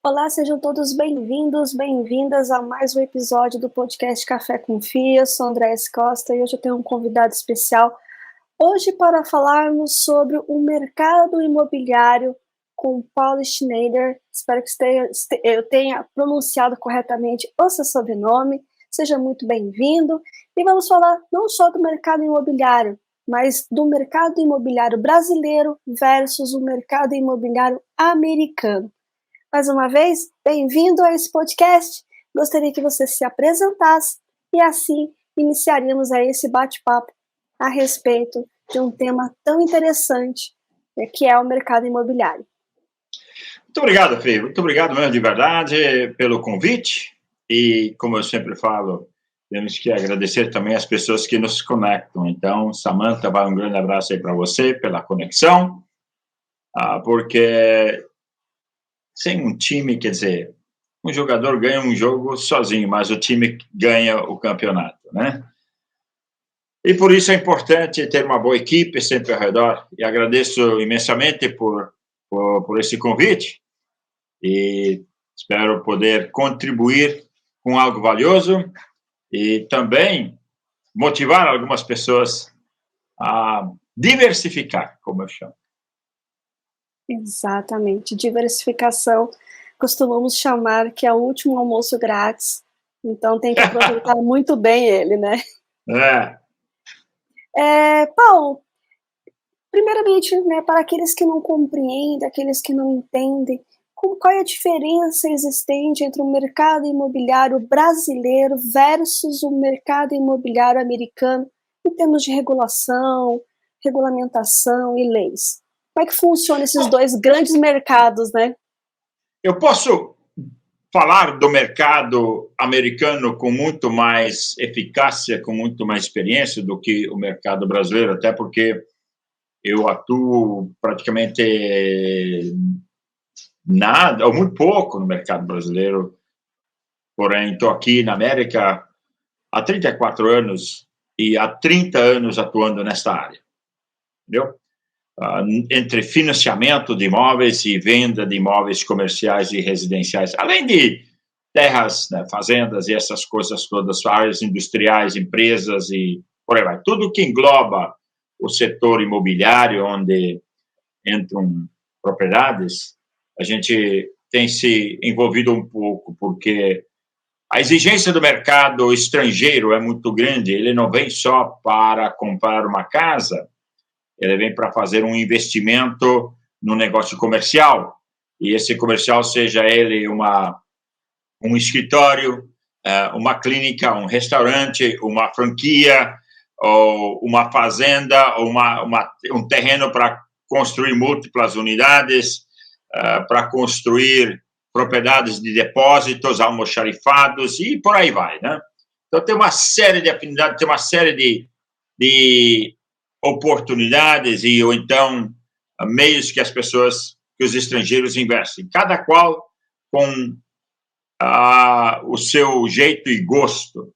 Olá, sejam todos bem-vindos, bem-vindas a mais um episódio do podcast Café com Fia. Eu sou Andréa Costa e hoje eu tenho um convidado especial hoje para falarmos sobre o mercado imobiliário com Paulo Schneider. Espero que eu tenha pronunciado corretamente o seu sobrenome. Seja muito bem-vindo. E vamos falar não só do mercado imobiliário, mas do mercado imobiliário brasileiro versus o mercado imobiliário americano. Mais uma vez, bem-vindo a esse podcast. Gostaria que você se apresentasse e assim iniciaríamos aí esse bate-papo a respeito de um tema tão interessante, que é o mercado imobiliário. Muito obrigado, Fê. Muito obrigado mesmo, de verdade, pelo convite. E, como eu sempre falo, temos que agradecer também as pessoas que nos conectam. Então, Samantha, vai um grande abraço aí para você pela conexão, porque sem um time, quer dizer, um jogador ganha um jogo sozinho, mas o time ganha o campeonato, né? E por isso é importante ter uma boa equipe sempre ao redor. E agradeço imensamente por esse convite e espero poder contribuir com algo valioso e também motivar algumas pessoas a diversificar, como eu chamo. Exatamente, diversificação, costumamos chamar que é o último almoço grátis, então tem que aproveitar muito bem ele, né? Paulo, primeiramente, né, para aqueles que não compreendem, aqueles que não entendem, qual é a diferença existente entre o mercado imobiliário brasileiro versus o mercado imobiliário americano em termos de regulação, regulamentação e leis? Como é que funcionam esses dois grandes mercados, né? Eu posso falar do mercado americano com muito mais eficácia, com muito mais experiência do que o mercado brasileiro, até porque eu atuo praticamente nada, ou muito pouco no mercado brasileiro, porém estou aqui na América há 34 anos e há 30 anos atuando nesta área, entendeu? Entre financiamento de imóveis e venda de imóveis comerciais e residenciais, além de terras, né, fazendas e essas coisas todas, áreas industriais, empresas e por aí vai. Tudo que engloba o setor imobiliário, onde entram propriedades, a gente tem se envolvido um pouco, porque a exigência do mercado estrangeiro é muito grande, ele não vem só para comprar uma casa, ele vem para fazer um investimento no negócio comercial, e esse comercial seja ele um escritório, uma clínica, um restaurante, uma franquia, ou uma fazenda, ou um terreno para construir múltiplas unidades, para construir propriedades de depósitos, almoxarifados, e por aí vai, né? Então, tem uma série de afinidades, tem uma série de oportunidades e ou então meios que os estrangeiros investem, cada qual com o seu jeito e gosto.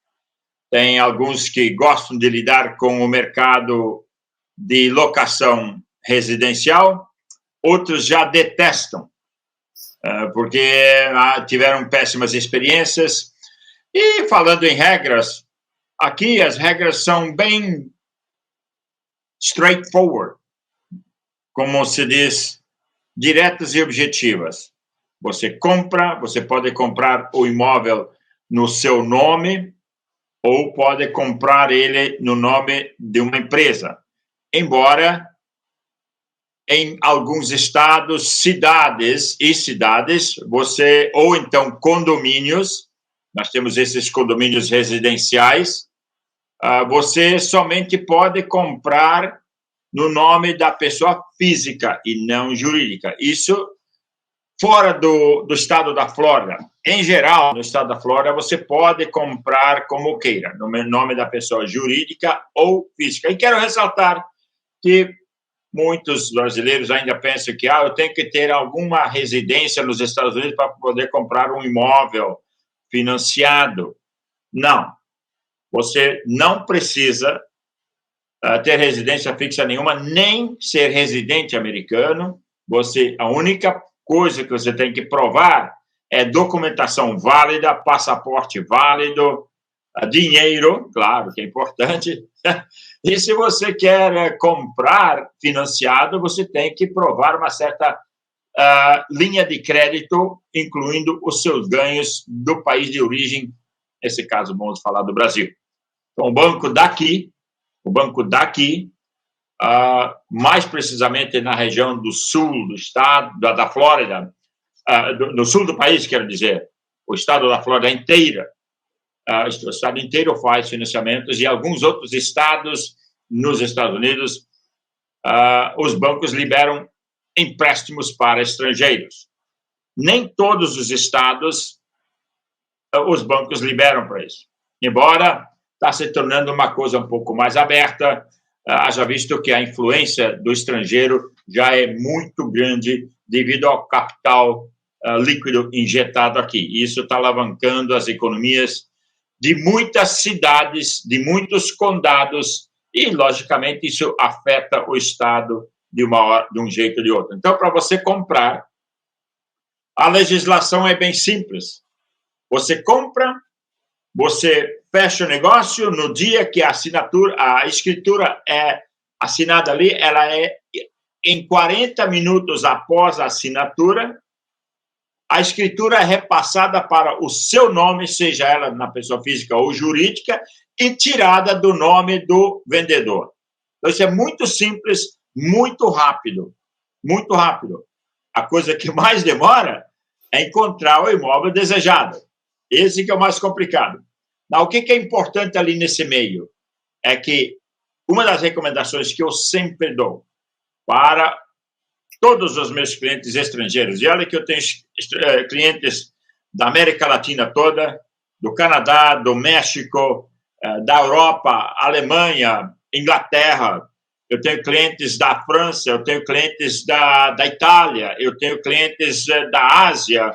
Tem alguns que gostam de lidar com o mercado de locação residencial, outros já detestam, porque tiveram péssimas experiências. E falando em regras, aqui as regras são bem straightforward, como se diz, diretas e objetivas. Você pode comprar o imóvel no seu nome ou pode comprar ele no nome de uma empresa. Embora em alguns estados, cidades, ou então condomínios, nós temos esses condomínios residenciais, você somente pode comprar no nome da pessoa física e não jurídica. Isso fora do estado da Flórida. Em geral, no estado da Flórida, você pode comprar como queira, no nome da pessoa jurídica ou física. E quero ressaltar que muitos brasileiros ainda pensam que eu tenho que ter alguma residência nos Estados Unidos para poder comprar um imóvel financiado. Não. Você não precisa ter residência fixa nenhuma, nem ser residente americano. A única coisa que você tem que provar documentação válida, passaporte válido, dinheiro, claro que é importante. E se você quer comprar financiado, você tem que provar uma certa linha de crédito, incluindo os seus ganhos do país de origem, nesse caso, vamos falar do Brasil. Então, o banco daqui, mais precisamente na região do sul do estado, da Flórida, do sul do país, quero dizer, o estado da Flórida inteira, o estado inteiro faz financiamentos, e alguns outros estados nos Estados Unidos, os bancos liberam empréstimos para estrangeiros. Nem todos os estados os bancos liberam para isso. Embora está se tornando uma coisa um pouco mais aberta, haja visto que a influência do estrangeiro já é muito grande devido ao capital líquido injetado aqui. Isso está alavancando as economias de muitas cidades, de muitos condados, e, logicamente, isso afeta o Estado de um jeito ou de outro. Então, para você comprar, a legislação é bem simples. Você compra, você fecha o negócio, no dia que a escritura é assinada ali, ela é em 40 minutos após a assinatura, a escritura é repassada para o seu nome, seja ela na pessoa física ou jurídica, e tirada do nome do vendedor. Então, isso é muito simples, muito rápido, muito rápido. A coisa que mais demora é encontrar o imóvel desejado. Esse que é o mais complicado. Now, o que é importante ali nesse meio? É que uma das recomendações que eu sempre dou para todos os meus clientes estrangeiros, e olha que eu tenho clientes da América Latina toda, do Canadá, do México, da Europa, Alemanha, Inglaterra, eu tenho clientes da França, eu tenho clientes da Itália, eu tenho clientes da Ásia,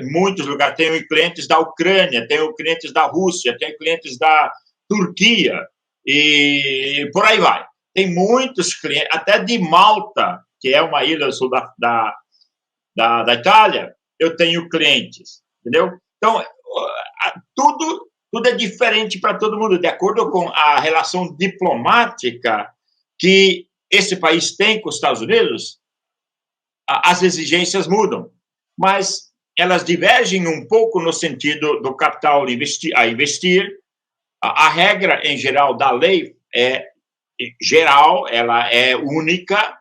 muitos lugares, tenho clientes da Ucrânia, tenho clientes da Rússia, tenho clientes da Turquia, e por aí vai. Tem muitos clientes, até de Malta, que é uma ilha do sul da Itália, eu tenho clientes, entendeu? Então, tudo é diferente para todo mundo, de acordo com a relação diplomática que esse país tem com os Estados Unidos, as exigências mudam, mas elas divergem um pouco no sentido do capital a investir. A regra, em geral, da lei é geral, ela é única,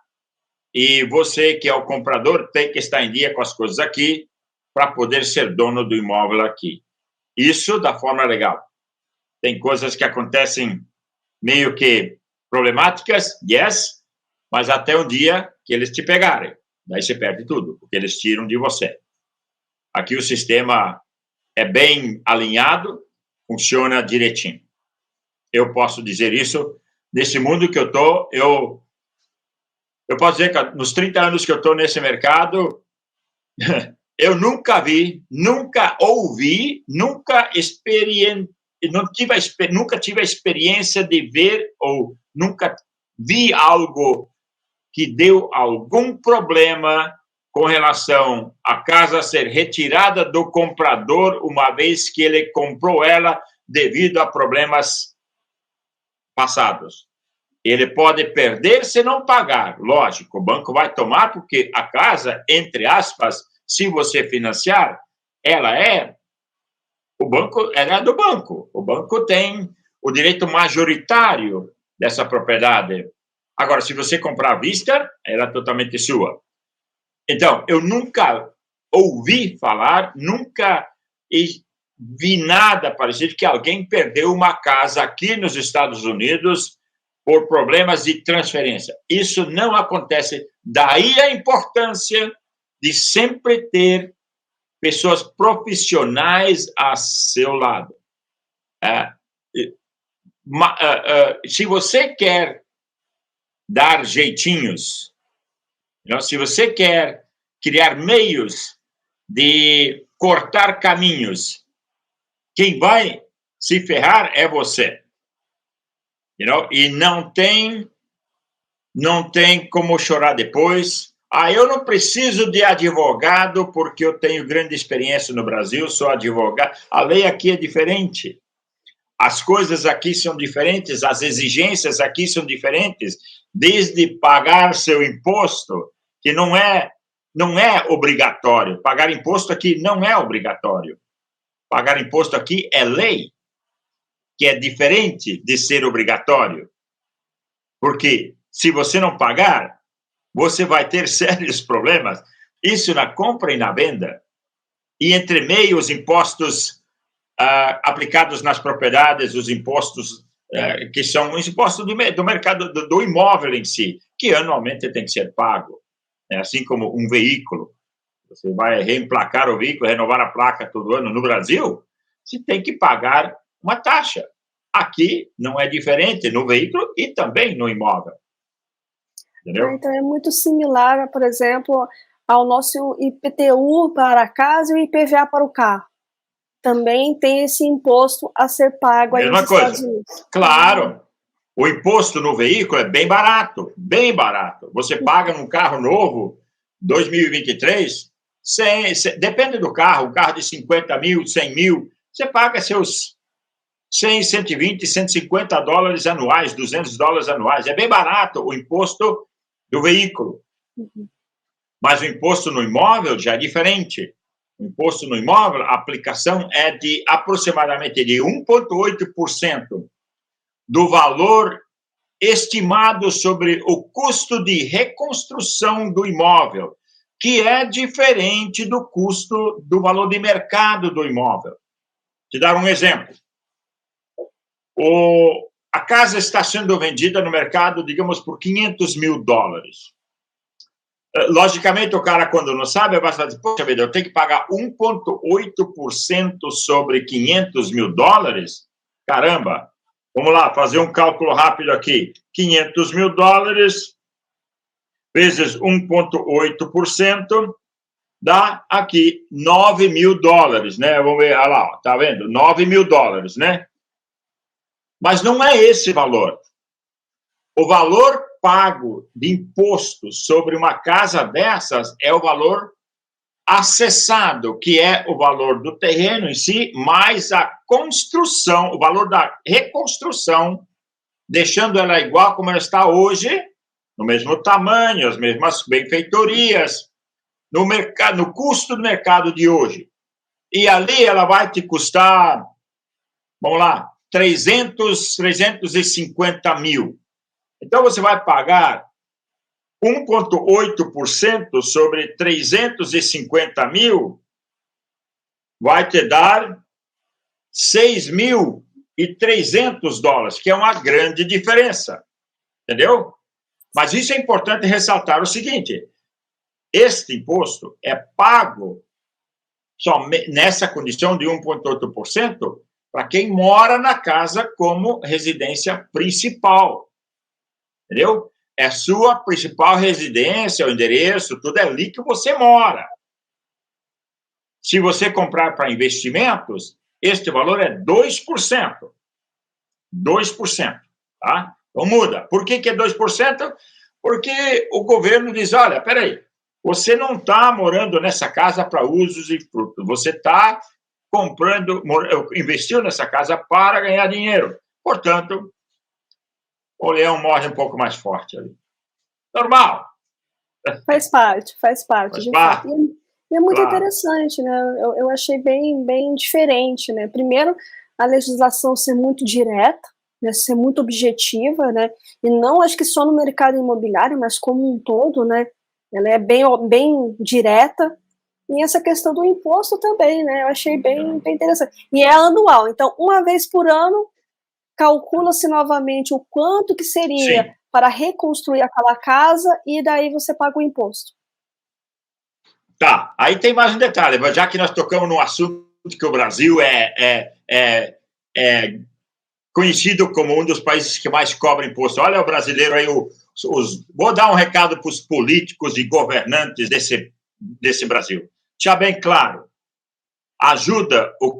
e você, que é o comprador, tem que estar em dia com as coisas aqui para poder ser dono do imóvel aqui. Isso da forma legal. Tem coisas que acontecem meio que problemáticas, yes, mas até o dia que eles te pegarem. Daí você perde tudo, porque eles tiram de você. Aqui o sistema é bem alinhado, funciona direitinho. Eu posso dizer isso. Nesse mundo que eu estou, eu posso dizer que nos 30 anos que eu estou nesse mercado, eu nunca vi, nunca ouvi, nunca tive a experiência de ver, ou nunca vi algo que deu algum problema com relação à casa ser retirada do comprador uma vez que ele comprou ela devido a problemas passados. Ele pode perder se não pagar, lógico, o banco vai tomar, porque a casa, entre aspas, se você financiar, ela é do banco. O banco tem o direito majoritário dessa propriedade. Agora, se você comprar à vista, ela é totalmente sua. Então, eu nunca ouvi falar, nunca vi nada parecido que alguém perdeu uma casa aqui nos Estados Unidos por problemas de transferência. Isso não acontece. Daí a importância de sempre ter pessoas profissionais a seu lado. Se você quer dar jeitinhos, se você quer criar meios de cortar caminhos, quem vai se ferrar é você. E não tem como chorar depois, Eu não preciso de advogado porque eu tenho grande experiência no Brasil, sou advogado. A lei aqui é diferente. As coisas aqui são diferentes, as exigências aqui são diferentes, desde pagar seu imposto, que não é obrigatório. Pagar imposto aqui não é obrigatório. Pagar imposto aqui é lei, que é diferente de ser obrigatório. Porque se você não pagar, você vai ter sérios problemas. Isso na compra e na venda. E entre meio, os impostos aplicados nas propriedades, os impostos que são os impostos do mercado do imóvel em si, que anualmente tem que ser pago. Assim como um veículo. Você vai reemplacar o veículo, renovar a placa todo ano no Brasil, você tem que pagar uma taxa. Aqui não é diferente no veículo e também no imóvel. Entendeu? Então é muito similar, por exemplo, ao nosso IPTU para a casa e o IPVA para o carro. Também tem esse imposto a ser pago aí nos Estados Unidos. Claro. O imposto no veículo é bem barato, bem barato. Você paga num carro novo, 2023, depende do carro, um carro de 50 mil, 100 mil, você paga seus 100, 120, 150 dólares anuais, 200 dólares anuais. É bem barato o imposto do veículo. Mas o imposto no imóvel já é diferente. O imposto no imóvel, a aplicação é de aproximadamente de 1,8% do valor estimado sobre o custo de reconstrução do imóvel, que é diferente do custo do valor de mercado do imóvel. Te dar um exemplo. A casa está sendo vendida no mercado, digamos, por 500 mil dólares. Logicamente, o cara, quando não sabe, vai dizer, poxa vida, eu tenho que pagar 1,8% sobre 500 mil dólares? Caramba! Vamos lá, fazer um cálculo rápido aqui. 500 mil dólares vezes 1,8% dá aqui 9 mil dólares, né? Vamos ver, olha lá, tá vendo? 9 mil dólares, né? Mas não é esse valor. O valor pago de imposto sobre uma casa dessas é o valor acessado, que é o valor do terreno em si, mais a construção, o valor da reconstrução, deixando ela igual como ela está hoje, no mesmo tamanho, as mesmas benfeitorias, no mercado, no custo do mercado de hoje. E ali ela vai te custar, vamos lá, 350 mil. Então, você vai pagar 1,8% sobre 350 mil, vai te dar 6.300 dólares, que é uma grande diferença. Entendeu? Mas isso é importante ressaltar o seguinte, este imposto é pago só nessa condição de 1,8% para quem mora na casa como residência principal. Entendeu? É sua principal residência, o endereço, tudo é ali que você mora. Se você comprar para investimentos, este valor é 2%. 2%, tá? Então muda. Por que é 2%? Porque o governo diz, olha, peraí, você não está morando nessa casa para usos e frutos, você está comprando, investiu nessa casa para ganhar dinheiro. Portanto, o leão morre um pouco mais forte ali. Normal. Faz parte. Faz parte. E é muito interessante, né? Eu achei bem diferente, né? Primeiro, a legislação ser muito direta, né? Ser muito objetiva, né? E não acho que só no mercado imobiliário, mas como um todo, né? Ela é bem direta. E essa questão do imposto também, né? Eu achei bem interessante. E é anual, então, uma vez por ano, calcula-se novamente o quanto que seria Sim. para reconstruir aquela casa e daí você paga o imposto. Tá, aí tem mais um detalhe, já que nós tocamos num assunto que o Brasil é conhecido como um dos países que mais cobra imposto. Olha o brasileiro aí, vou dar um recado para os políticos e governantes desse Brasil. Já bem claro, ajuda o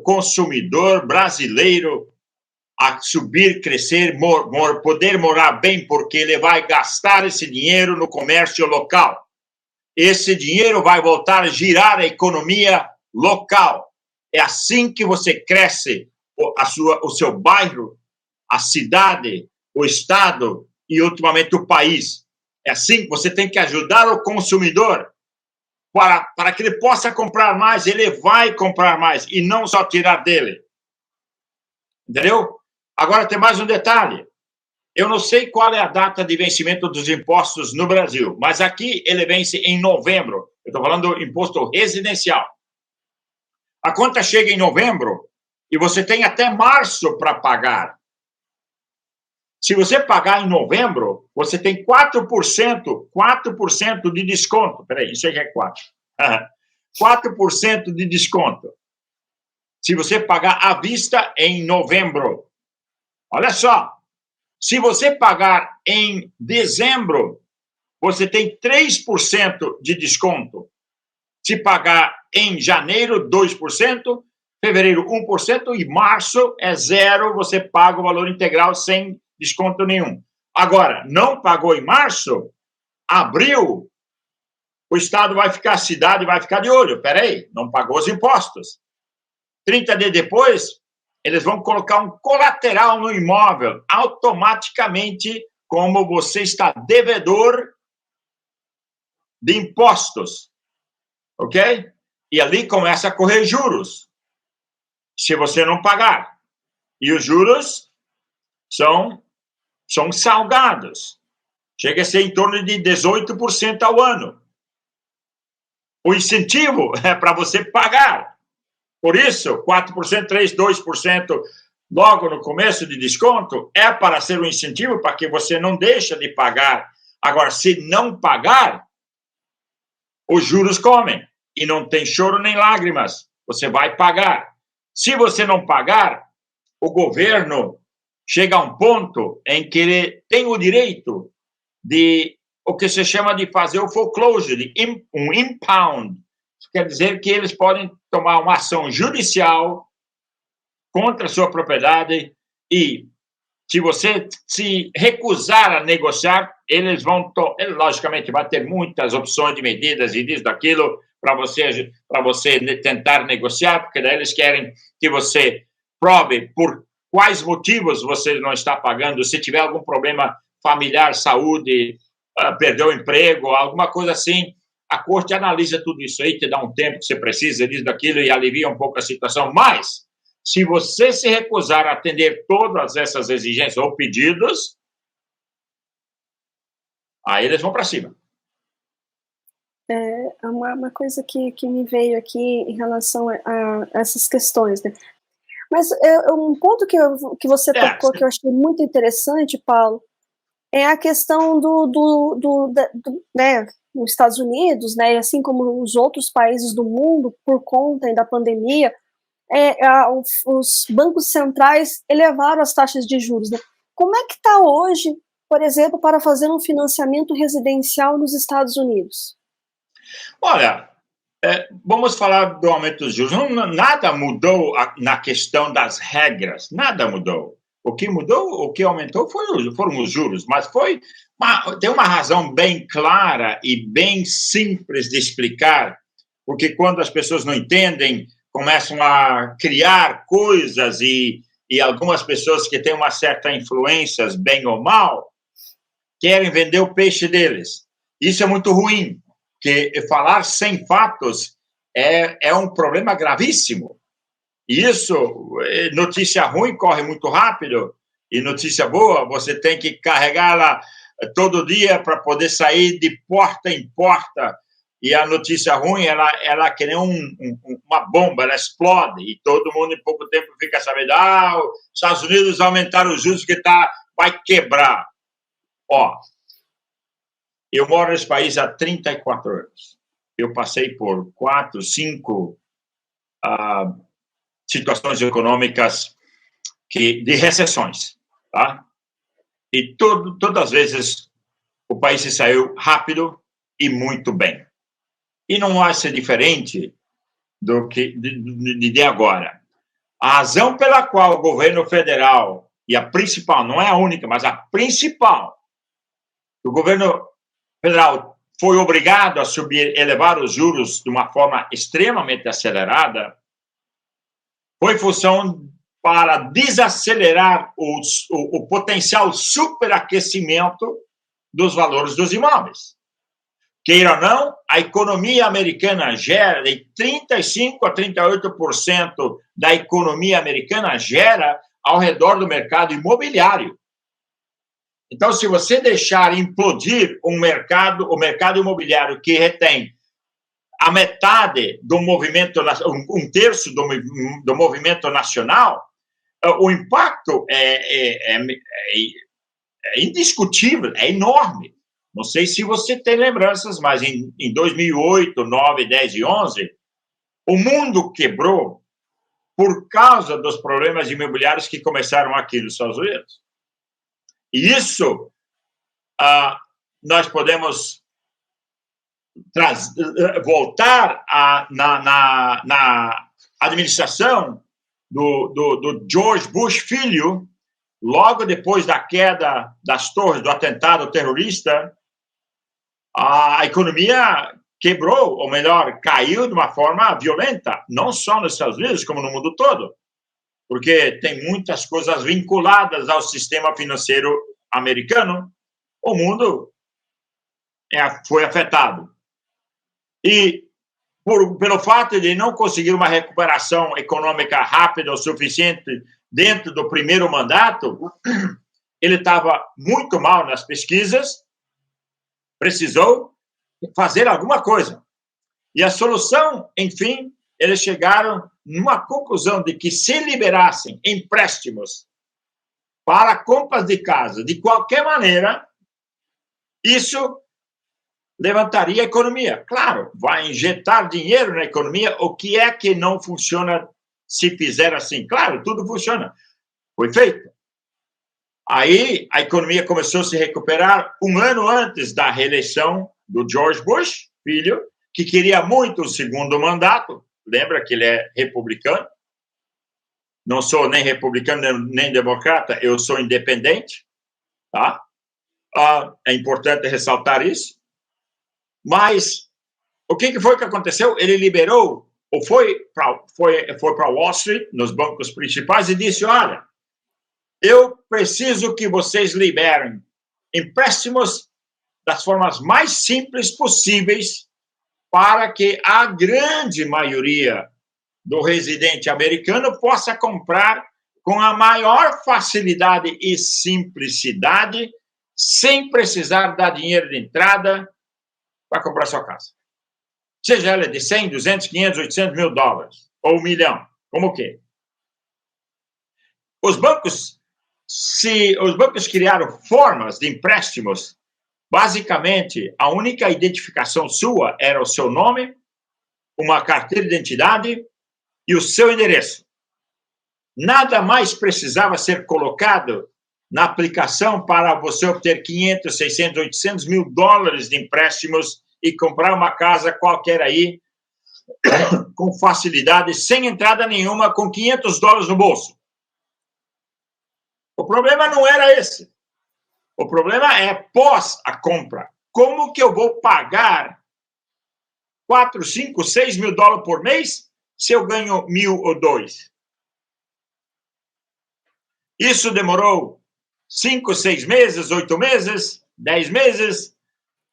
consumidor brasileiro a subir, crescer, poder morar bem, porque ele vai gastar esse dinheiro no comércio local. Esse dinheiro vai voltar a girar a economia local. É assim que você cresce o seu bairro, a cidade, o estado e, ultimamente, o país. É assim que você tem que ajudar o consumidor para que ele possa comprar mais. Ele vai comprar mais e não só tirar dele. Entendeu? Agora tem mais um detalhe. Eu não sei qual é a data de vencimento dos impostos no Brasil, mas aqui ele vence em novembro. Eu estou falando do imposto residencial. A conta chega em novembro e você tem até março para pagar. Se você pagar em novembro, você tem 4% de desconto. Peraí, isso aí é 4. 4% de desconto. Se você pagar à vista em novembro. Olha só. Se você pagar em dezembro, você tem 3% de desconto. Se pagar em janeiro, 2%, fevereiro, 1%, e março é 0%, você paga o valor integral sem desconto nenhum. Agora, não pagou em março, abril, o Estado vai ficar, a cidade vai ficar de olho. Peraí, não pagou os impostos. 30 dias depois, eles vão colocar um colateral no imóvel, automaticamente, como você está devedor de impostos. Ok? E ali começa a correr juros, se você não pagar. E os juros são salgados. Chega a ser em torno de 18% ao ano. O incentivo é para você pagar. Por isso, 4%, 3%, 2%, logo no começo de desconto, é para ser um incentivo para que você não deixe de pagar. Agora, se não pagar, os juros comem. E não tem choro nem lágrimas. Você vai pagar. Se você não pagar, o governo chega a um ponto em que ele tem o direito de o que se chama de fazer o foreclosure, um impound. Isso quer dizer que eles podem tomar uma ação judicial contra a sua propriedade e, se você se recusar a negociar, eles vão, logicamente, vai ter muitas opções de medidas e disso, daquilo, para você tentar negociar, porque daí eles querem que você prove por quais motivos você não está pagando, se tiver algum problema familiar, saúde, perdeu o emprego, alguma coisa assim. A corte analisa tudo isso aí, te dá um tempo que você precisa disso, daquilo, e alivia um pouco a situação. Mas, se você se recusar a atender todas essas exigências ou pedidos, aí eles vão para cima. É uma coisa que me veio aqui em relação a essas questões, né? Mas um ponto que você tocou que eu achei muito interessante, Paulo, é a questão né, nos Estados Unidos, né, assim como os outros países do mundo, por conta da pandemia, os bancos centrais elevaram as taxas de juros, né? Como é que está hoje, por exemplo, para fazer um financiamento residencial nos Estados Unidos? Olha, vamos falar do aumento dos juros. Nada mudou na questão das regras, nada mudou. O que mudou, o que aumentou foram os juros, mas tem uma razão bem clara e bem simples de explicar, porque quando as pessoas não entendem, começam a criar coisas e algumas pessoas que têm uma certa influência, bem ou mal, querem vender o peixe deles. Isso é muito ruim, porque falar sem fatos é um problema gravíssimo. E isso, notícia ruim corre muito rápido, e notícia boa, você tem que carregá-la todo dia para poder sair de porta em porta. E a notícia ruim, ela é que nem uma bomba, ela explode, e todo mundo em pouco tempo fica sabendo, os Estados Unidos aumentaram os juros que vai quebrar. Ó, eu moro nesse país há 34 anos. Eu passei por 4, 5 situações econômicas de recessões, tá? E todas as vezes o país se saiu rápido e muito bem. E não vai ser diferente do que de agora. A razão pela qual o governo federal e a principal, não é a única, mas a principal, o governo federal foi obrigado a elevar os juros de uma forma extremamente acelerada, foi em função para desacelerar o potencial superaquecimento dos valores dos imóveis. Queira ou não, a economia americana gera, de 35% a 38% da economia americana gera ao redor do mercado imobiliário. Então, se você deixar implodir o mercado imobiliário que retém a metade do movimento, um terço do movimento nacional, o impacto é indiscutível, é enorme. Não sei se você tem lembranças, mas em 2008, 9, 10 e 11, o mundo quebrou por causa dos problemas imobiliários que começaram aqui nos Estados Unidos. E isso nós podemos voltar na administração do George Bush Filho, logo depois da queda das torres, do atentado terrorista. A economia quebrou, ou melhor, caiu de uma forma violenta, não só nos Estados Unidos, como no mundo todo, porque tem muitas coisas vinculadas ao sistema financeiro americano. O mundo foi afetado. E pelo fato de não conseguir uma recuperação econômica rápida o suficiente dentro do primeiro mandato, ele estava muito mal nas pesquisas, precisou fazer alguma coisa. E a solução, enfim, eles chegaram numa conclusão de que se liberassem empréstimos para compras de casa, de qualquer maneira, isso levantaria a economia. Claro, vai injetar dinheiro na economia. O que é que não funciona se fizer assim? Claro, tudo funciona. Foi feito. Aí a economia começou a se recuperar um ano antes da reeleição do George Bush, filho, que queria muito o segundo mandato. Lembra que ele é republicano? Não sou nem republicano nem democrata, eu sou independente. Tá? É importante ressaltar isso. Mas o que foi que aconteceu? Ele liberou, ou foi para Wall Street, nos bancos principais, e disse: olha, eu preciso que vocês liberem empréstimos das formas mais simples possíveis para que a grande maioria do residente americano possa comprar com a maior facilidade e simplicidade, sem precisar dar dinheiro de entrada para comprar sua casa. Seja ela de 100, 200, 500, 800 mil dólares, ou $1 milhão, como o quê? Os bancos criaram formas de empréstimos. Basicamente, a única identificação sua era o seu nome, uma carteira de identidade e o seu endereço. Nada mais precisava ser colocado na aplicação para você obter 500, 600, 800 mil dólares de empréstimos e comprar uma casa qualquer aí com facilidade, sem entrada nenhuma, com 500 dólares no bolso. O problema não era esse. O problema é pós a compra. Como que eu vou pagar 4, 5, 6 mil dólares por mês se eu ganho 1.000 ou 2? Isso demorou 5, 6 meses, 8 meses, 10 meses,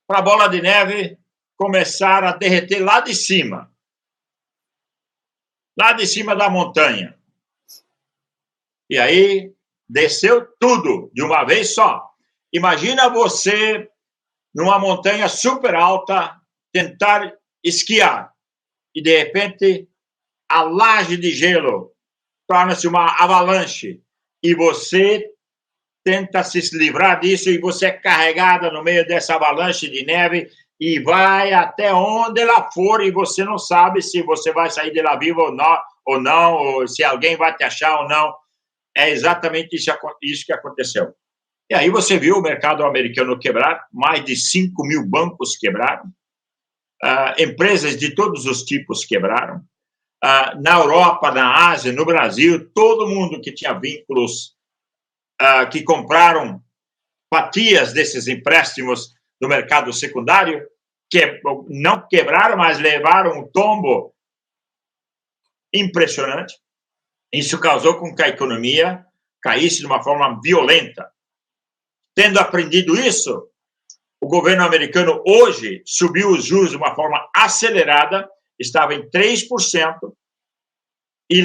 para a bola de neve começar a derreter lá de cima da montanha. E aí desceu tudo de uma vez só. Imagina você numa montanha super alta tentar esquiar e de repente a laje de gelo torna-se uma avalanche e você tenta se livrar disso e você é carregada no meio dessa avalanche de neve e vai até onde ela for e você não sabe se você vai sair de lá vivo ou não, ou se alguém vai te achar ou não. É exatamente isso que aconteceu. E aí você viu o mercado americano quebrar, mais de 5 mil bancos quebraram, empresas de todos os tipos quebraram, na Europa, na Ásia, no Brasil, todo mundo que tinha vínculos que compraram fatias desses empréstimos do mercado secundário, que não quebraram, mas levaram um tombo impressionante. Isso causou com que a economia caísse de uma forma violenta. Tendo aprendido isso, o governo americano hoje subiu os juros de uma forma acelerada, estava em 3%, e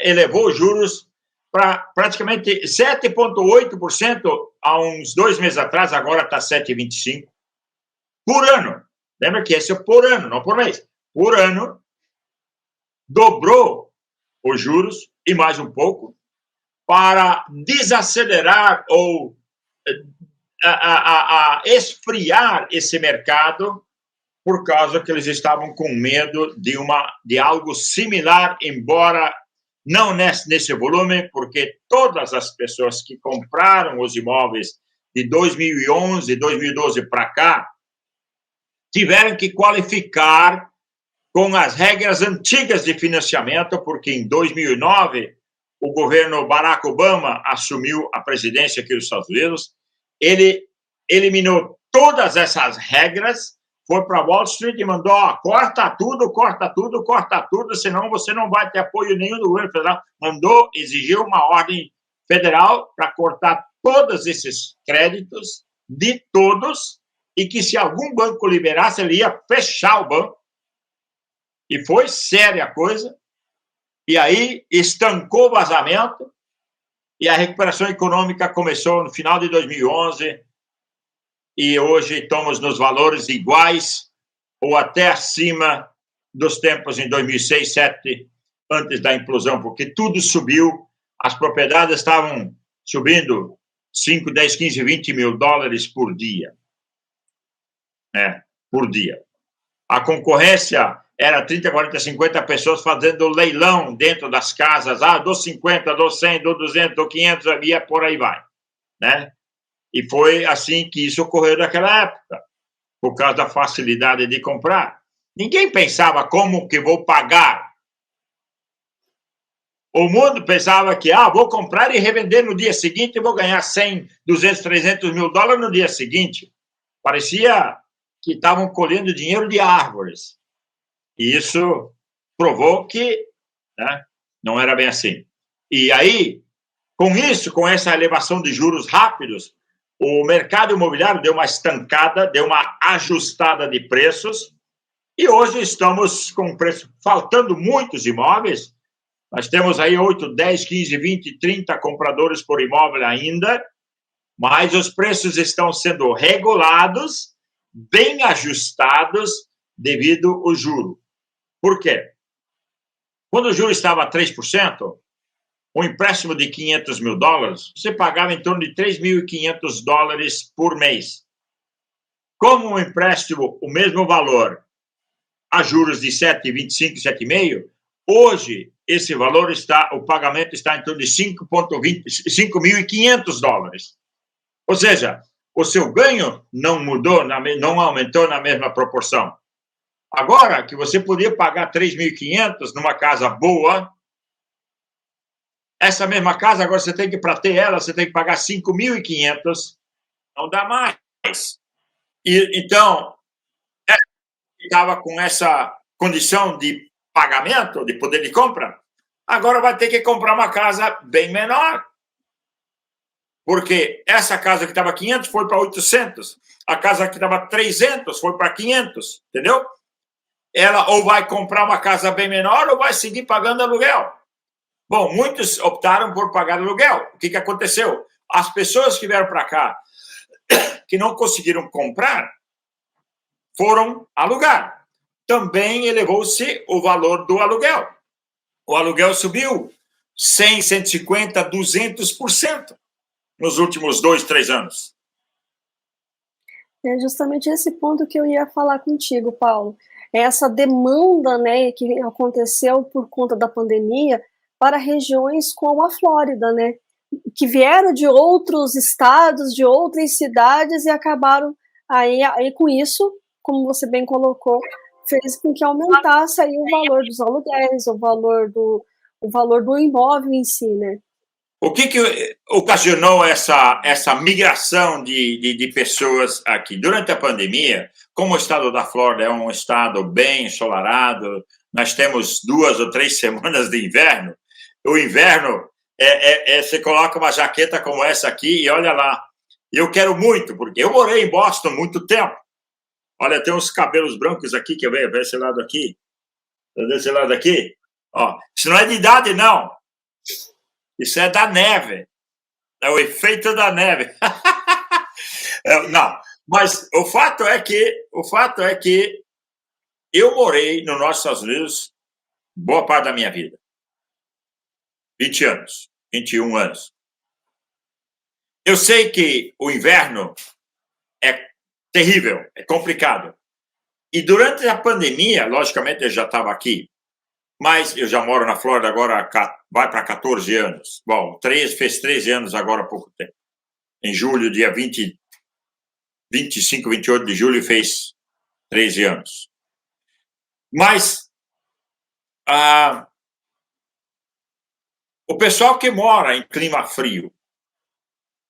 elevou os juros para praticamente 7,8% há uns 2 meses atrás, agora está 7,25% por ano. Lembra que esse é por ano, não por mês. Por ano, dobrou os juros e mais um pouco para desacelerar ou esfriar esse mercado, por causa que eles estavam com medo de algo similar, embora não nesse volume, porque todas as pessoas que compraram os imóveis de 2011, 2012 para cá, tiveram que qualificar com as regras antigas de financiamento, porque em 2009 o governo Barack Obama assumiu a presidência aqui dos Estados Unidos, ele eliminou todas essas regras, foi para Wall Street e mandou, corta tudo, senão você não vai ter apoio nenhum do governo federal. Mandou, exigiu uma ordem federal para cortar todos esses créditos, de todos, e que se algum banco liberasse, ele ia fechar o banco. E foi séria a coisa. E aí estancou o vazamento, e a recuperação econômica começou no final de 2011, e hoje estamos nos valores iguais ou até acima dos tempos em 2006, 2007, antes da implosão, porque tudo subiu, as propriedades estavam subindo 5, 10, 15, 20 mil dólares por dia. Por dia. A concorrência era 30, 40, 50 pessoas fazendo leilão dentro das casas, dou 50, dou 100, dou 200, dou 500, e por aí vai, né? E foi assim que isso ocorreu naquela época, por causa da facilidade de comprar. Ninguém pensava como que vou pagar. O mundo pensava que, vou comprar e revender no dia seguinte e vou ganhar 100, 200, 300 mil dólares no dia seguinte. Parecia que estavam colhendo dinheiro de árvores. E isso provou que, né, não era bem assim. E aí, com isso, com essa elevação de juros rápidos, o mercado imobiliário deu uma estancada, deu uma ajustada de preços, e hoje estamos com preço, faltando muitos imóveis. Nós temos aí 8, 10, 15, 20, 30 compradores por imóvel ainda, mas os preços estão sendo regulados, bem ajustados, devido ao juro. Por quê? Quando o juro estava a 3%, um empréstimo de 500 mil dólares, você pagava em torno de 3.500 dólares por mês. Como um empréstimo, o mesmo valor, a juros de 7,25, 7,5, hoje esse valor o pagamento está em torno de 5.500 dólares. Ou seja, o seu ganho não mudou, não aumentou na mesma proporção. Agora, que você podia pagar 3.500 numa casa boa, essa mesma casa, agora você tem que, para ter ela, você tem que pagar 5.500, não dá mais. E, então, estava com essa condição de pagamento, de poder de compra, agora vai ter que comprar uma casa bem menor. Porque essa casa que estava 500 foi para 800, a casa que estava 300 foi para 500, entendeu? Ela ou vai comprar uma casa bem menor ou vai seguir pagando aluguel. Bom, muitos optaram por pagar aluguel. O que aconteceu? As pessoas que vieram para cá, que não conseguiram comprar, foram alugar. Também elevou-se o valor do aluguel. O aluguel subiu 100, 150, 200% nos últimos 2, 3 anos. É justamente esse ponto que eu ia falar contigo, Paulo. Essa demanda, né, que aconteceu por conta da pandemia para regiões como a Flórida, né, que vieram de outros estados, de outras cidades e acabaram aí com isso, como você bem colocou, fez com que aumentasse aí o valor dos aluguéis, o valor do imóvel em si, né? O que ocasionou essa migração de pessoas aqui? Durante a pandemia, como o estado da Flórida é um estado bem ensolarado, nós temos 2 ou 3 semanas de inverno. O inverno, você coloca uma jaqueta como essa aqui e olha lá. Eu quero muito, porque eu morei em Boston muito tempo. Olha, tem uns cabelos brancos aqui, que eu vejo desse lado aqui. Desse lado aqui. Ó, isso não é de idade, não. Isso é da neve. É o efeito da neve. Não, mas o fato é que eu morei nos Estados Unidos boa parte da minha vida. 20 anos, 21 anos. Eu sei que o inverno é terrível, é complicado. E durante a pandemia, logicamente eu já estava aqui, mas eu já moro na Flórida agora, vai para 14 anos. Bom, fez 13 anos agora há pouco tempo. Em julho, dia 25, 28 de julho, fez 13 anos. Mas o pessoal que mora em clima frio,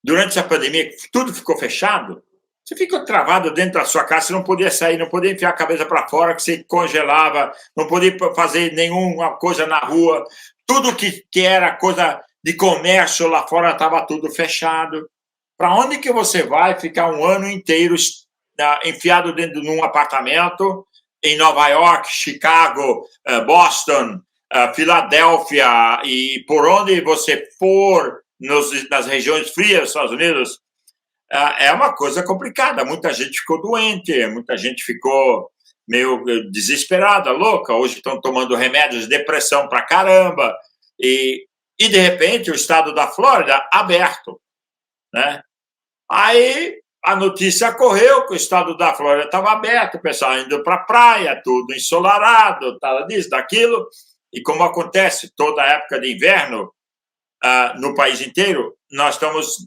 durante essa pandemia, tudo ficou fechado, você ficou travado dentro da sua casa, você não podia sair, não podia enfiar a cabeça para fora, que você congelava, não podia fazer nenhuma coisa na rua, tudo que era coisa de comércio lá fora estava tudo fechado. Para onde que você vai ficar um ano inteiro enfiado dentro de um apartamento em Nova York, Chicago, Boston, Filadélfia e por onde você for nas regiões frias dos Estados Unidos? É uma coisa complicada. Muita gente ficou doente, muita gente ficou meio desesperada, louca. Hoje estão tomando remédios de depressão para caramba. E de repente, o estado da Flórida aberto, né? Aí a notícia correu que o estado da Flórida estava aberto, o pessoal indo para a praia, tudo ensolarado, tal disso, daquilo. E como acontece toda a época de inverno no país inteiro, nós estamos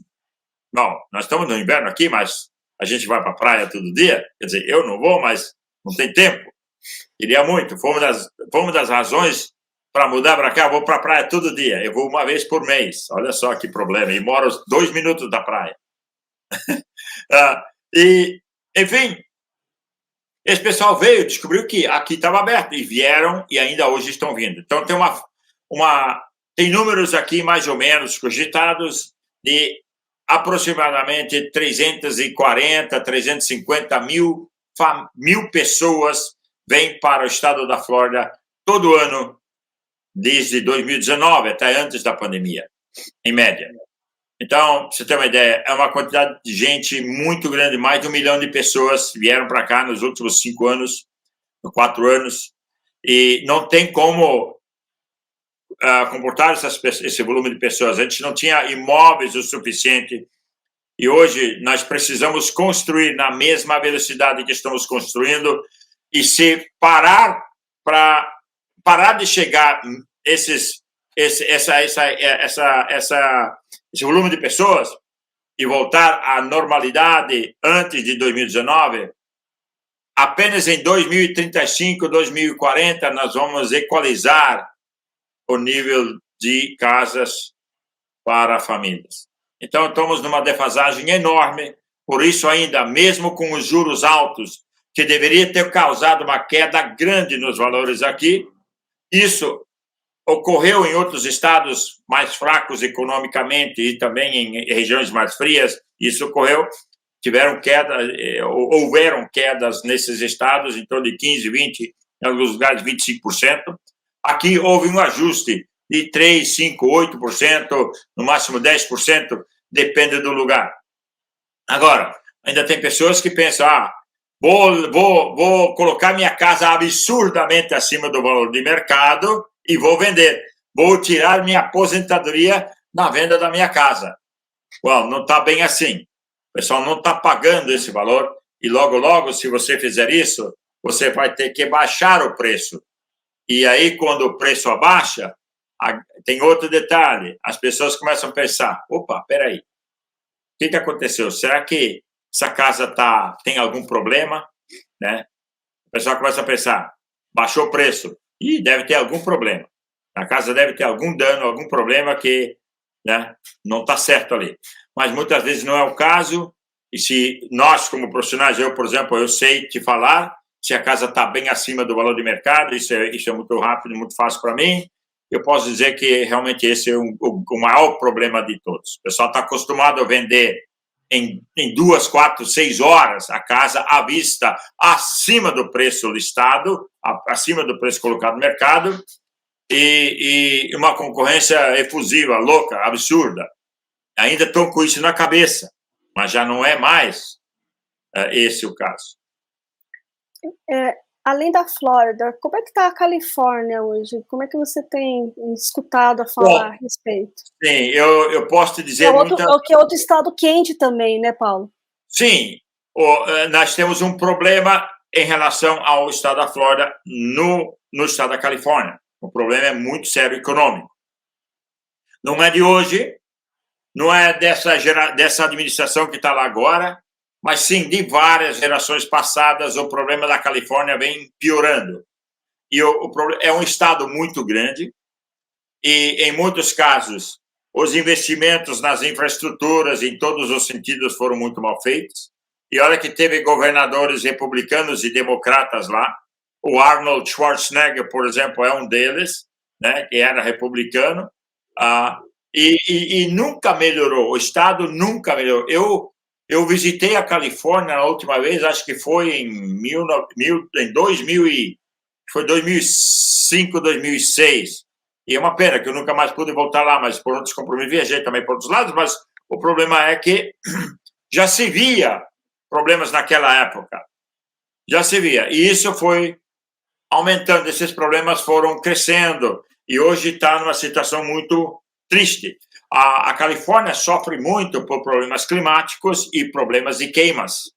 no inverno aqui, mas a gente vai para a praia todo dia. Quer dizer, eu não vou, mas não tem tempo. Queria muito. Fomos das razões para mudar para cá. Eu vou para a praia todo dia. Eu vou uma vez por mês. Olha só que problema. E moro 2 minutos da praia. E, enfim, esse pessoal veio, descobriu que aqui estava aberto. E vieram e ainda hoje estão vindo. Então, tem números aqui mais ou menos cogitados de aproximadamente 340, 350 mil pessoas vêm para o estado da Flórida todo ano, desde 2019 até antes da pandemia, em média. Então, pra você ter uma ideia, é uma quantidade de gente muito grande, mais de 1 milhão de pessoas vieram para cá nos últimos 5 anos, 4 anos, e não tem como comportar esse volume de pessoas. A gente não tinha imóveis o suficiente e hoje nós precisamos construir na mesma velocidade que estamos construindo e se parar de chegar esse volume de pessoas e voltar à normalidade antes de 2019, apenas em 2035, 2040 nós vamos equalizar o nível de casas para famílias. Então, estamos numa defasagem enorme, por isso ainda, mesmo com os juros altos, que deveria ter causado uma queda grande nos valores aqui, isso ocorreu em outros estados mais fracos economicamente e também em regiões mais frias, isso ocorreu, houveram quedas nesses estados em torno de 15%, 20%, em alguns lugares 25%. Aqui houve um ajuste de 3%, 5%, 8%, no máximo 10%, depende do lugar. Agora, ainda tem pessoas que pensam, vou colocar minha casa absurdamente acima do valor de mercado e vou vender. Vou tirar minha aposentadoria na venda da minha casa. Não está bem assim. O pessoal não está pagando esse valor e logo, logo, se você fizer isso, você vai ter que baixar o preço. E aí, quando o preço abaixa, tem outro detalhe. As pessoas começam a pensar, opa, peraí, o que aconteceu? Será que essa casa tem algum problema? Né? O pessoal começa a pensar, baixou o preço. Deve ter algum problema. A casa deve ter algum dano, algum problema que né? Não está certo ali. Mas muitas vezes não é o caso, e se nós, como profissionais, eu, por exemplo, eu sei te falar se a casa está bem acima do valor de mercado, isso é muito rápido, muito fácil para mim, eu posso dizer que realmente esse é o maior problema de todos. O pessoal está acostumado a vender em 2, 4, 6 horas a casa à vista, acima do preço listado, acima do preço colocado no mercado, e uma concorrência efusiva, louca, absurda. Ainda estão com isso na cabeça, mas já não é mais esse o caso. Além da Flórida, como é que está a Califórnia hoje? Como é que você tem escutado a falar a respeito? Sim, eu posso te dizer... Que é outro estado quente também, né, Paulo? Sim, nós temos um problema em relação ao estado da Flórida no estado da Califórnia. O problema é muito sério econômico. Não é de hoje, não é dessa administração que está lá agora, mas sim de várias gerações passadas, o problema da Califórnia vem piorando. E é um estado muito grande e, em muitos casos, os investimentos nas infraestruturas, em todos os sentidos, foram muito mal feitos. E olha que teve governadores republicanos e democratas lá. O Arnold Schwarzenegger, por exemplo, é um deles, né, que era republicano. E nunca melhorou. O estado nunca melhorou. Eu visitei a Califórnia na última vez, acho que foi em 2005, 2006. E é uma pena que eu nunca mais pude voltar lá, mas por outros compromissos viajei também por outros lados, mas o problema é que já se via problemas naquela época. Já se via. E isso foi aumentando, esses problemas foram crescendo. E hoje está numa situação muito triste. A Califórnia sofre muito por problemas climáticos e problemas de queimas,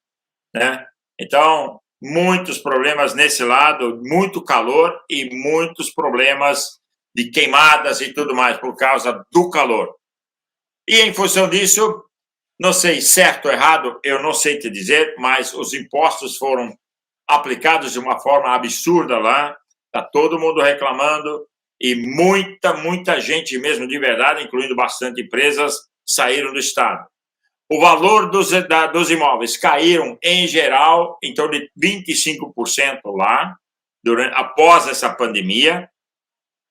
né? Então, muitos problemas nesse lado, muito calor e muitos problemas de queimadas e tudo mais por causa do calor. E em função disso, não sei certo ou errado, eu não sei te dizer, mas os impostos foram aplicados de uma forma absurda lá, está todo mundo reclamando e muita gente mesmo de verdade, incluindo bastante empresas, saíram do estado. O valor dos imóveis caíram, em geral, em torno de 25% lá, após essa pandemia.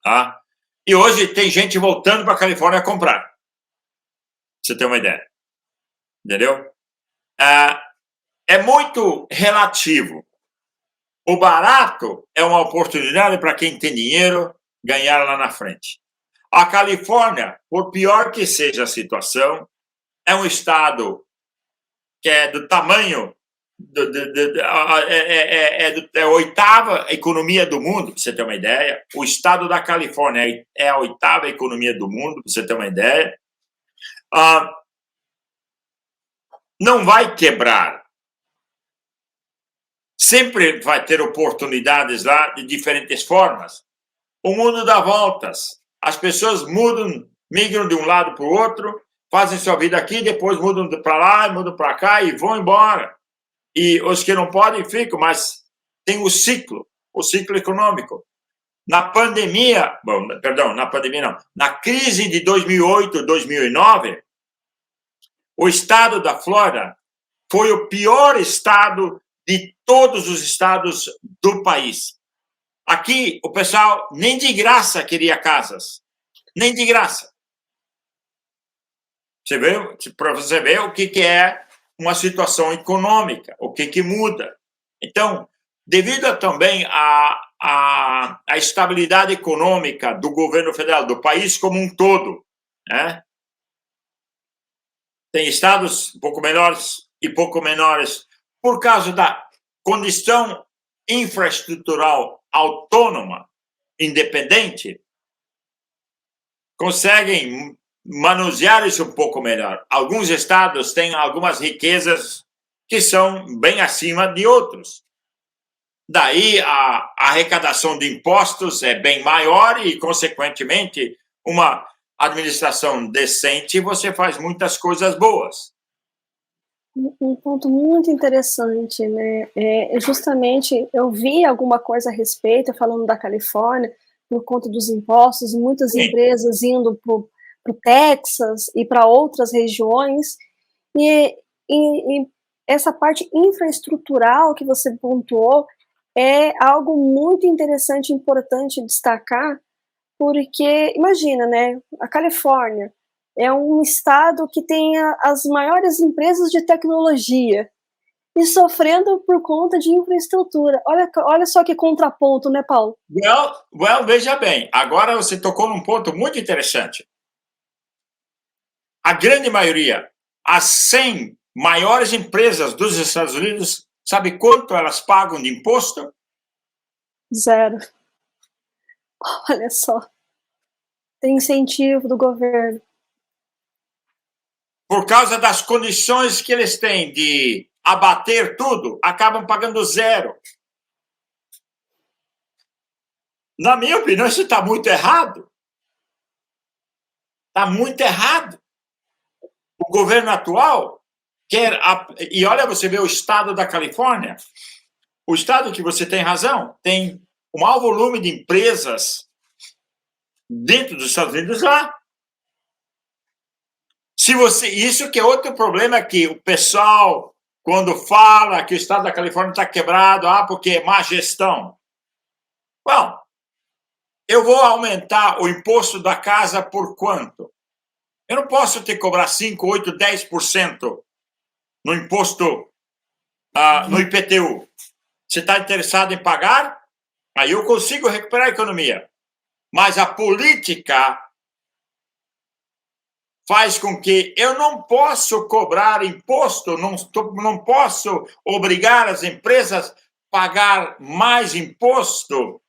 Tá? E hoje tem gente voltando para a Califórnia a comprar. Pra você ter uma ideia. Entendeu? É muito relativo. O barato é uma oportunidade para quem tem dinheiro ganhar lá na frente. A Califórnia, por pior que seja a situação, é um estado que é do tamanho é a oitava economia do mundo, para você ter uma ideia. O estado da Califórnia é a oitava economia do mundo, para você ter uma ideia. Não vai quebrar. Sempre vai ter oportunidades lá de diferentes formas. O mundo dá voltas. As pessoas mudam, migram de um lado para o outro, fazem sua vida aqui, depois mudam para lá, mudam para cá e vão embora. E os que não podem ficam, mas tem o ciclo econômico. Na pandemia, na crise de 2008, 2009, o estado da Flórida foi o pior estado de todos os estados do país. Aqui, o pessoal nem de graça queria casas. Nem de graça. Para você ver o que é uma situação econômica, o que muda. Então, devido também à estabilidade econômica do governo federal, do país como um todo, né? Tem estados um pouco melhores e pouco menores, por causa da condição infraestrutural autônoma, independente, conseguem manusear isso um pouco melhor. Alguns estados têm algumas riquezas que são bem acima de outros. Daí a arrecadação de impostos é bem maior e, consequentemente, uma administração decente, você faz muitas coisas boas. Um ponto muito interessante, né? Justamente, eu vi alguma coisa a respeito, falando da Califórnia, por conta dos impostos, muitas empresas indo o Texas e para outras regiões, e essa parte infraestrutural que você pontuou é algo muito interessante e importante destacar, porque imagina, né, a Califórnia é um estado que tem as maiores empresas de tecnologia e sofrendo por conta de infraestrutura. Olha só que contraponto, né, Paulo? Veja bem, agora você tocou num ponto muito interessante. A grande maioria, as 100 maiores empresas dos Estados Unidos, sabe quanto elas pagam de imposto? 0. Olha só. Tem incentivo do governo. Por causa das condições que eles têm de abater tudo, acabam pagando 0. Na minha opinião, isso está muito errado. Está muito errado. O governo atual quer... E olha, você vê o estado da Califórnia, o estado que você tem razão, tem o maior volume de empresas dentro dos Estados Unidos lá. Isso que é outro problema, que o pessoal, quando fala que o estado da Califórnia está quebrado, porque é má gestão. Bom, eu vou aumentar o imposto da casa por quanto? Eu não posso ter que cobrar 5, 8, 10% no imposto, no IPTU. Você está interessado em pagar? Aí eu consigo recuperar a economia. Mas a política faz com que eu não possa cobrar imposto, não posso obrigar as empresas a pagar mais imposto,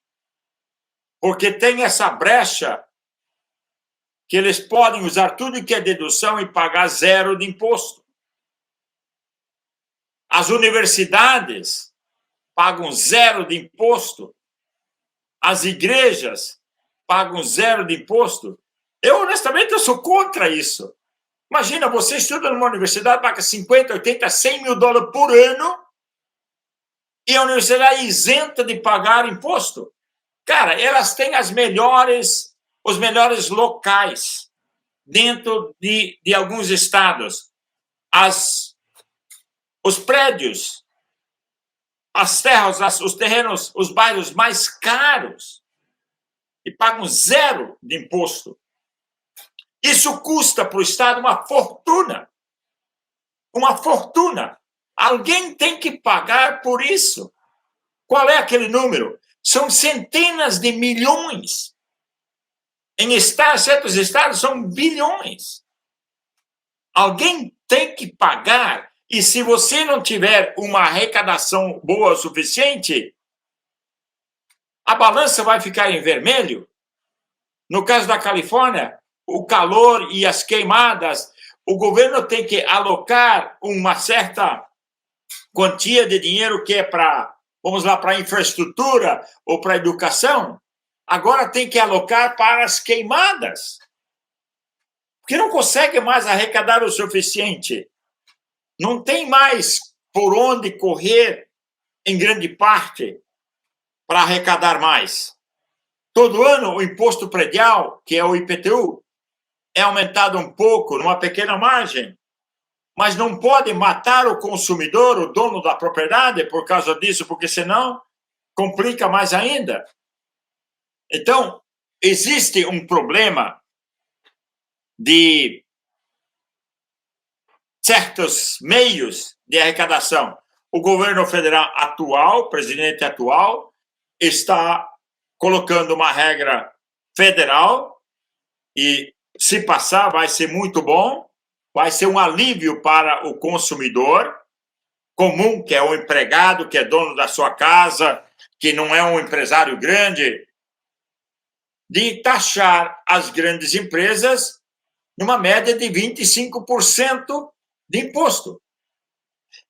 porque tem essa brecha que eles podem usar tudo que é dedução e pagar 0 de imposto. As universidades pagam 0 de imposto. As igrejas pagam 0 de imposto. Eu, honestamente, eu sou contra isso. Imagina, você estuda numa universidade, paga 50, 80, 100 mil dólares por ano e a universidade é isenta de pagar imposto. Cara, elas têm os melhores locais dentro de alguns estados. Os prédios, as terras, os terrenos, os bairros mais caros e pagam 0 de imposto. Isso custa para o Estado uma fortuna. Uma fortuna. Alguém tem que pagar por isso. Qual é aquele número? São centenas de milhões. Em certos estados, são bilhões. Alguém tem que pagar. E se você não tiver uma arrecadação boa o suficiente, a balança vai ficar em vermelho. No caso da Califórnia, o calor e as queimadas, o governo tem que alocar uma certa quantia de dinheiro que é para, vamos lá, para infraestrutura ou para educação. Agora tem que alocar para as queimadas, porque não consegue mais arrecadar o suficiente. Não tem mais por onde correr, em grande parte, para arrecadar mais. Todo ano, o imposto predial, que é o IPTU, é aumentado um pouco, numa pequena margem, mas não pode matar o consumidor, o dono da propriedade, por causa disso, porque senão complica mais ainda. Então, existe um problema de certos meios de arrecadação. O governo federal atual, o presidente atual, está colocando uma regra federal e, se passar, vai ser muito bom, vai ser um alívio para o consumidor comum, que é o empregado, que é dono da sua casa, que não é um empresário grande, de taxar as grandes empresas numa média de 25% de imposto.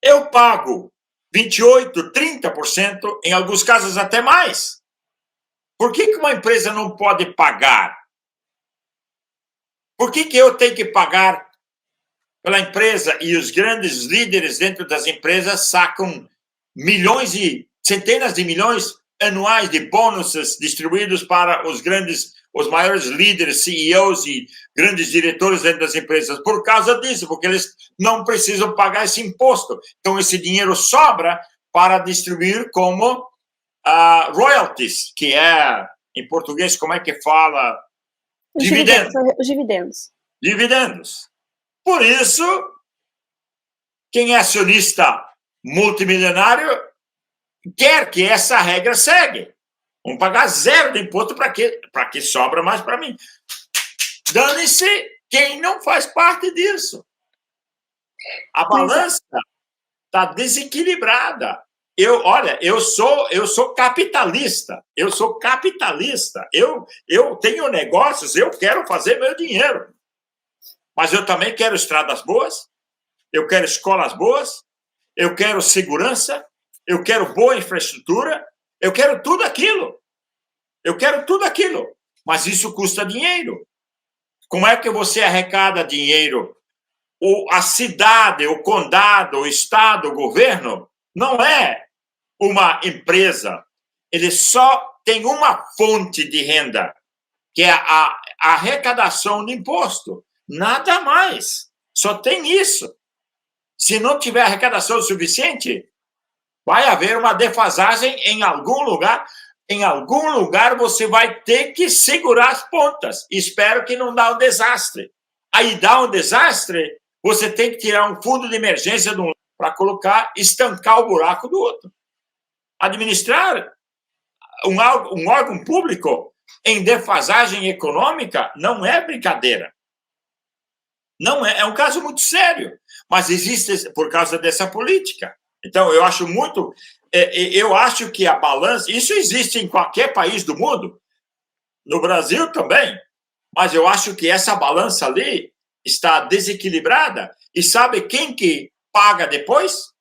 Eu pago 28%, 30%, em alguns casos até mais. Por que uma empresa não pode pagar? Por que eu tenho que pagar pela empresa e os grandes líderes dentro das empresas sacam centenas de milhões anuais de bônus distribuídos para os grandes os maiores líderes, CEOs e grandes diretores dentro das empresas por causa disso, porque eles não precisam pagar esse imposto. Então, esse dinheiro sobra para distribuir como royalties, que é, em português, como é que fala? Dividendos. Os dividendos. Dividendos. Por isso, quem é acionista multimilionário quer que essa regra segue. Vamos pagar zero de imposto para que sobra mais para mim. Dane-se quem não faz parte disso. A balança está desequilibrada. Eu sou capitalista. Eu tenho negócios, eu quero fazer meu dinheiro. Mas eu também quero estradas boas, eu quero escolas boas, eu quero segurança, eu quero boa infraestrutura, eu quero tudo aquilo. Mas isso custa dinheiro. Como é que você arrecada dinheiro? A cidade, o condado, o estado, o governo não é uma empresa. Ele só tem uma fonte de renda, que é a arrecadação de imposto. Nada mais. Só tem isso. Se não tiver arrecadação suficiente, vai haver uma defasagem em algum lugar. Em algum lugar você vai ter que segurar as pontas. Espero que não dá um desastre. Aí dá um desastre, você tem que tirar um fundo de emergência de um para colocar, estancar o buraco do outro. Administrar um órgão público em defasagem econômica não é brincadeira. Não é um caso muito sério, mas existe por causa dessa política. Então, eu acho que a balança, isso existe em qualquer país do mundo, no Brasil também, mas eu acho que essa balança ali está desequilibrada. E sabe quem que paga depois?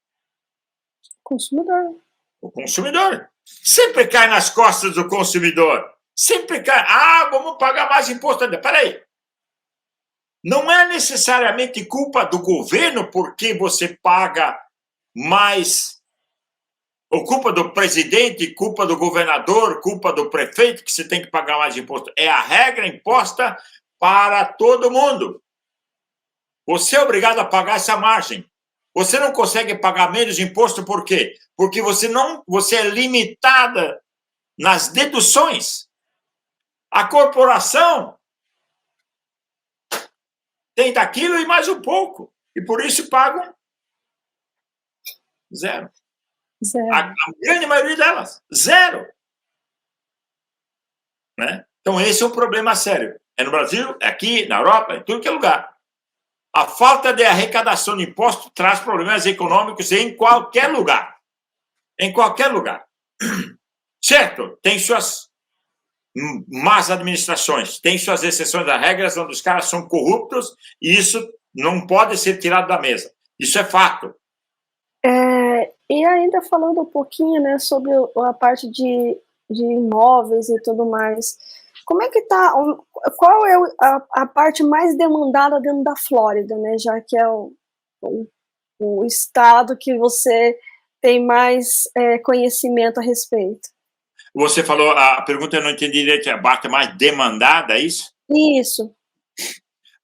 Consumidor. O consumidor. Sempre cai nas costas do consumidor. Sempre cai. Vamos pagar mais imposto. Peraí. Não é necessariamente culpa do governo porque você paga mais, ou culpa do presidente, culpa do governador, culpa do prefeito que você tem que pagar mais imposto. É a regra imposta para todo mundo. Você é obrigado a pagar essa margem. Você não consegue pagar menos imposto por quê? Porque você é limitada nas deduções. A corporação tem daquilo e mais um pouco. E por isso pagam zero. A grande maioria delas, zero. Né? Então, esse é um problema sério. É no Brasil, é aqui, na Europa, em tudo que é lugar. A falta de arrecadação de imposto traz problemas econômicos em qualquer lugar. Em qualquer lugar. Certo, tem suas más administrações, tem suas exceções às regras, onde os caras são corruptos, e isso não pode ser tirado da mesa. Isso é fato. E ainda falando um pouquinho, né, sobre a parte de imóveis e tudo mais, como é que tá, qual é a parte mais demandada dentro da Flórida, né, já que é o estado que você tem mais conhecimento a respeito? Você falou, a pergunta eu não entendi direito, a parte mais demandada, é isso? Isso.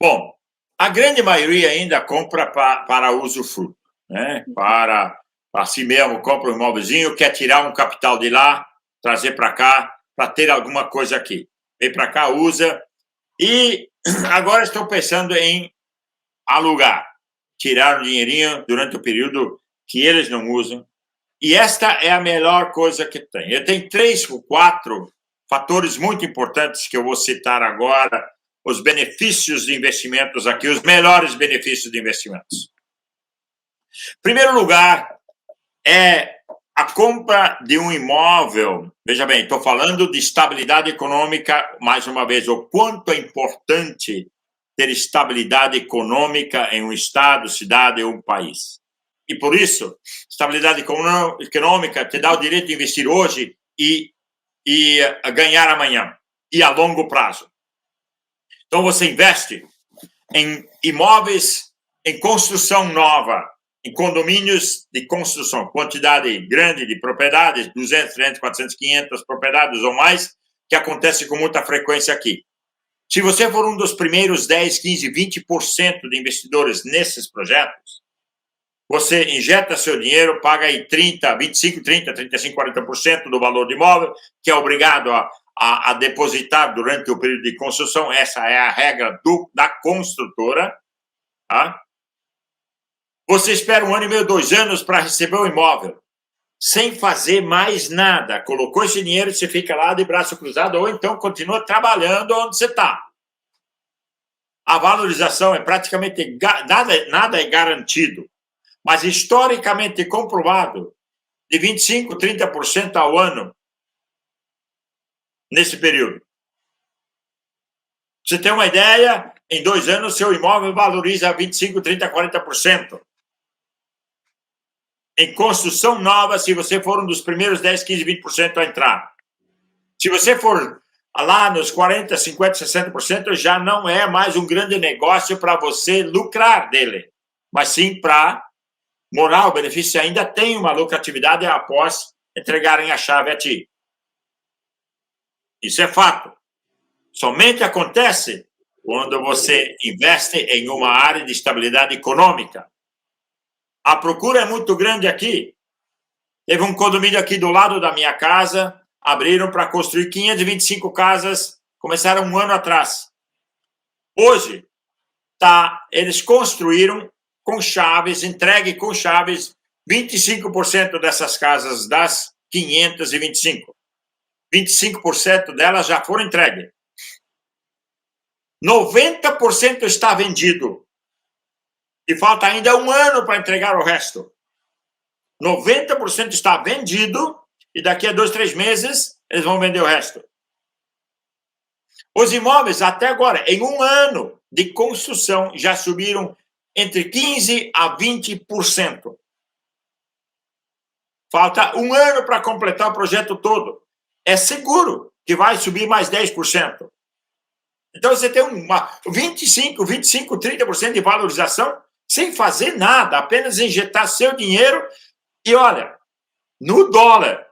Bom, a grande maioria ainda compra para usufruto, né? Para si mesmo, compra um imóvelzinho, quer tirar um capital de lá, trazer para cá, para ter alguma coisa aqui. Vem para cá, usa, e agora estão pensando em alugar, tirar um dinheirinho durante o período que eles não usam. E esta é a melhor coisa que tem. Eu tenho 3 ou 4 fatores muito importantes que eu vou citar agora, os benefícios de investimentos aqui, os melhores benefícios de investimentos. Em primeiro lugar, é a compra de um imóvel. Veja bem, estou falando de estabilidade econômica, mais uma vez, o quanto é importante ter estabilidade econômica em um estado, cidade ou um país. E por isso, estabilidade econômica te dá o direito de investir hoje e ganhar amanhã, e a longo prazo. Então, você investe em imóveis em construção nova, em condomínios de construção, quantidade grande de propriedades, 200, 300, 400, 500 propriedades ou mais, que acontece com muita frequência aqui. Se você for um dos primeiros 10, 15, 20% de investidores nesses projetos, você injeta seu dinheiro, paga aí 30, 25, 30, 35, 40% do valor do imóvel, que é obrigado a depositar durante o período de construção. Essa é a regra da construtora. Tá? Você espera 1 ano e meio, 2 anos para receber o imóvel, sem fazer mais nada. Colocou esse dinheiro e você fica lá de braço cruzado, ou então continua trabalhando onde você está. A valorização é praticamente nada é garantido, mas historicamente comprovado de 25%, 30% ao ano nesse período. Você tem uma ideia, em 2 anos seu imóvel valoriza 25%, 30%, 40%. Em construção nova, se você for um dos primeiros 10, 15, 20% a entrar. Se você for lá nos 40%, 50%, 60%, já não é mais um grande negócio para você lucrar dele, mas sim para morar. O benefício ainda tem uma lucratividade após entregarem a chave a ti. Isso é fato. Somente acontece quando você investe em uma área de estabilidade econômica. A procura é muito grande aqui. Teve um condomínio aqui do lado da minha casa, abriram para construir 525 casas, começaram 1 ano atrás. Hoje, eles construíram com chaves, entregue com chaves, 25% dessas casas das 525. 25% delas já foram entregues. 90% está vendido. E falta ainda 1 ano para entregar o resto. 90% está vendido e daqui a 2, 3 meses eles vão vender o resto. Os imóveis, até agora, em 1 ano de construção, já subiram entre 15% a 20%. Falta 1 ano para completar o projeto todo. É seguro que vai subir mais 10%. Então, você tem 25%, 30% de valorização sem fazer nada, apenas injetar seu dinheiro e, olha, no dólar,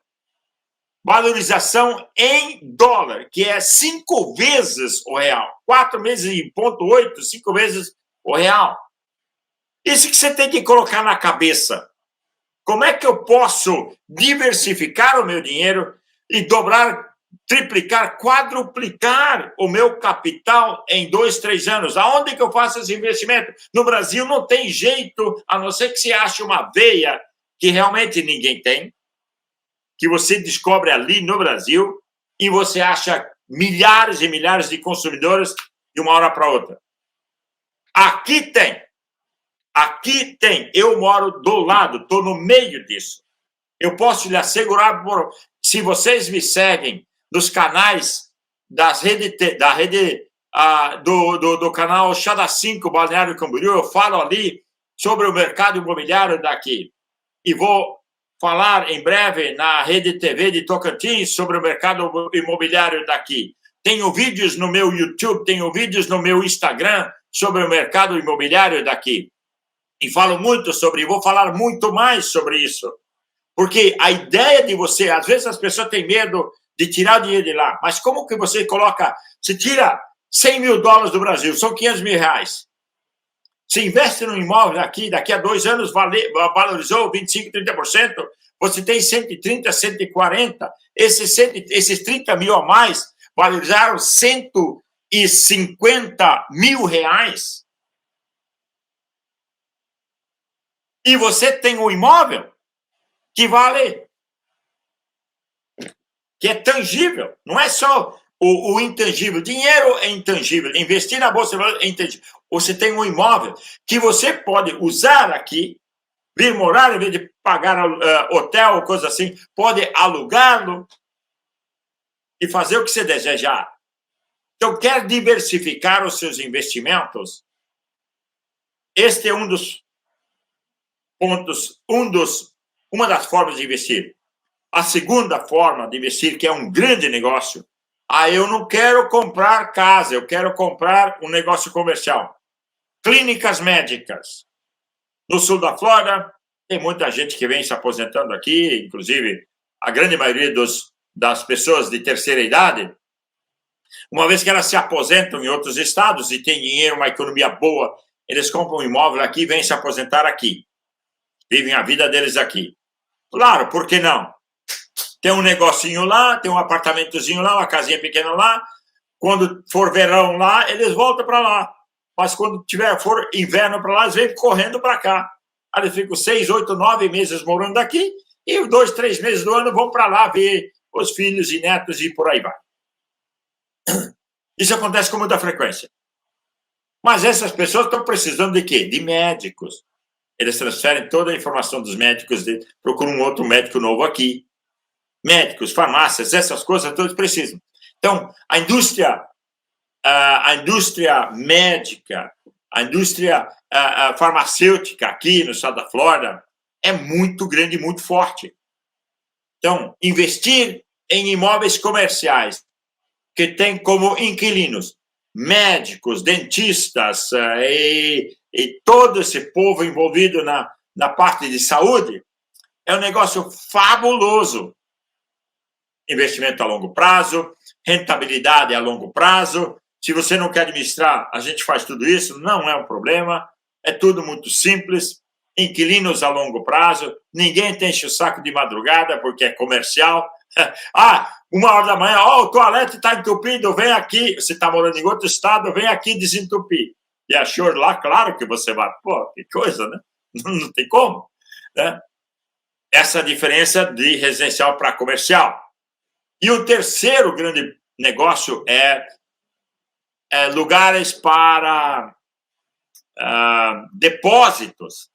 valorização em dólar, que é 5 vezes o real, 4 vezes e 0,8, 5 vezes o real. Isso que você tem que colocar na cabeça. Como é que eu posso diversificar o meu dinheiro e dobrar, triplicar, quadruplicar o meu capital em 2, 3 anos? Aonde que eu faço esse investimento? No Brasil não tem jeito, a não ser que você ache uma veia que realmente ninguém tem, que você descobre ali no Brasil e você acha milhares e milhares de consumidores de uma hora para outra. Aqui tem. Aqui tem. Eu moro do lado, estou no meio disso. Eu posso lhe assegurar, se vocês me seguem nos canais do canal Chá da 5, Balneário Camboriú, eu falo ali sobre o mercado imobiliário daqui. E vou falar em breve na Rede TV de Tocantins sobre o mercado imobiliário daqui. Tenho vídeos no meu YouTube, tenho vídeos no meu Instagram sobre o mercado imobiliário daqui. E falo muito sobre, vou falar muito mais sobre isso. Porque a ideia de você, às vezes as pessoas têm medo de tirar o dinheiro de lá, mas como que você tira 100 mil dólares do Brasil, são 500 mil reais. Se investe no imóvel aqui, daqui a 2 anos valorizou 25%, 30%, você tem 130, 140, esses 30 mil a mais valorizaram 150 mil reais. E você tem um imóvel que vale, que é tangível, não é só o intangível. Dinheiro é intangível, investir na bolsa é intangível. Você tem um imóvel que você pode usar aqui, vir morar, em vez de pagar hotel ou coisa assim, pode alugá-lo e fazer o que você desejar. Então, quer diversificar os seus investimentos? Este é um dos pontos, uma das formas de investir. A segunda forma de investir, que é um grande negócio, eu não quero comprar casa, eu quero comprar um negócio comercial. Clínicas médicas. No sul da Flórida, tem muita gente que vem se aposentando aqui, inclusive a grande maioria das pessoas de terceira idade Uma vez que elas se aposentam em outros estados e têm dinheiro, uma economia boa, eles compram um imóvel aqui e vêm se aposentar aqui. Vivem a vida deles aqui. Claro, por que não? Tem um negocinho lá, tem um apartamentozinho lá, uma casinha pequena lá. Quando for verão lá, eles voltam para lá. Mas quando for inverno para lá, eles vêm correndo para cá. Aí eles ficam 6, 8, 9 meses morando aqui e os 2, 3 meses do ano vão para lá ver os filhos e netos e por aí vai. Isso acontece com muita frequência. Mas essas pessoas estão precisando de quê? De médicos. Eles transferem toda a informação dos médicos, procuram um outro médico novo aqui. Médicos, farmácias, essas coisas todas precisam. Então, a indústria médica, a indústria farmacêutica aqui no estado da Flórida é muito grande e muito forte. Então, investir em imóveis comerciais que tem como inquilinos médicos, dentistas e todo esse povo envolvido na parte de saúde é um negócio fabuloso. Investimento a longo prazo, rentabilidade a longo prazo. Se você não quer administrar, a gente faz tudo isso, não é um problema, é tudo muito simples. Inquilinos a longo prazo, ninguém te enche o saco de madrugada porque é comercial. 1h da manhã, o toalete está entupido, vem aqui. Você está morando em outro estado, vem aqui desentupir. E achou lá, claro que você vai. Pô, que coisa, né? Não tem como. Né? Essa diferença de residencial para comercial. E o terceiro grande negócio é lugares para depósitos.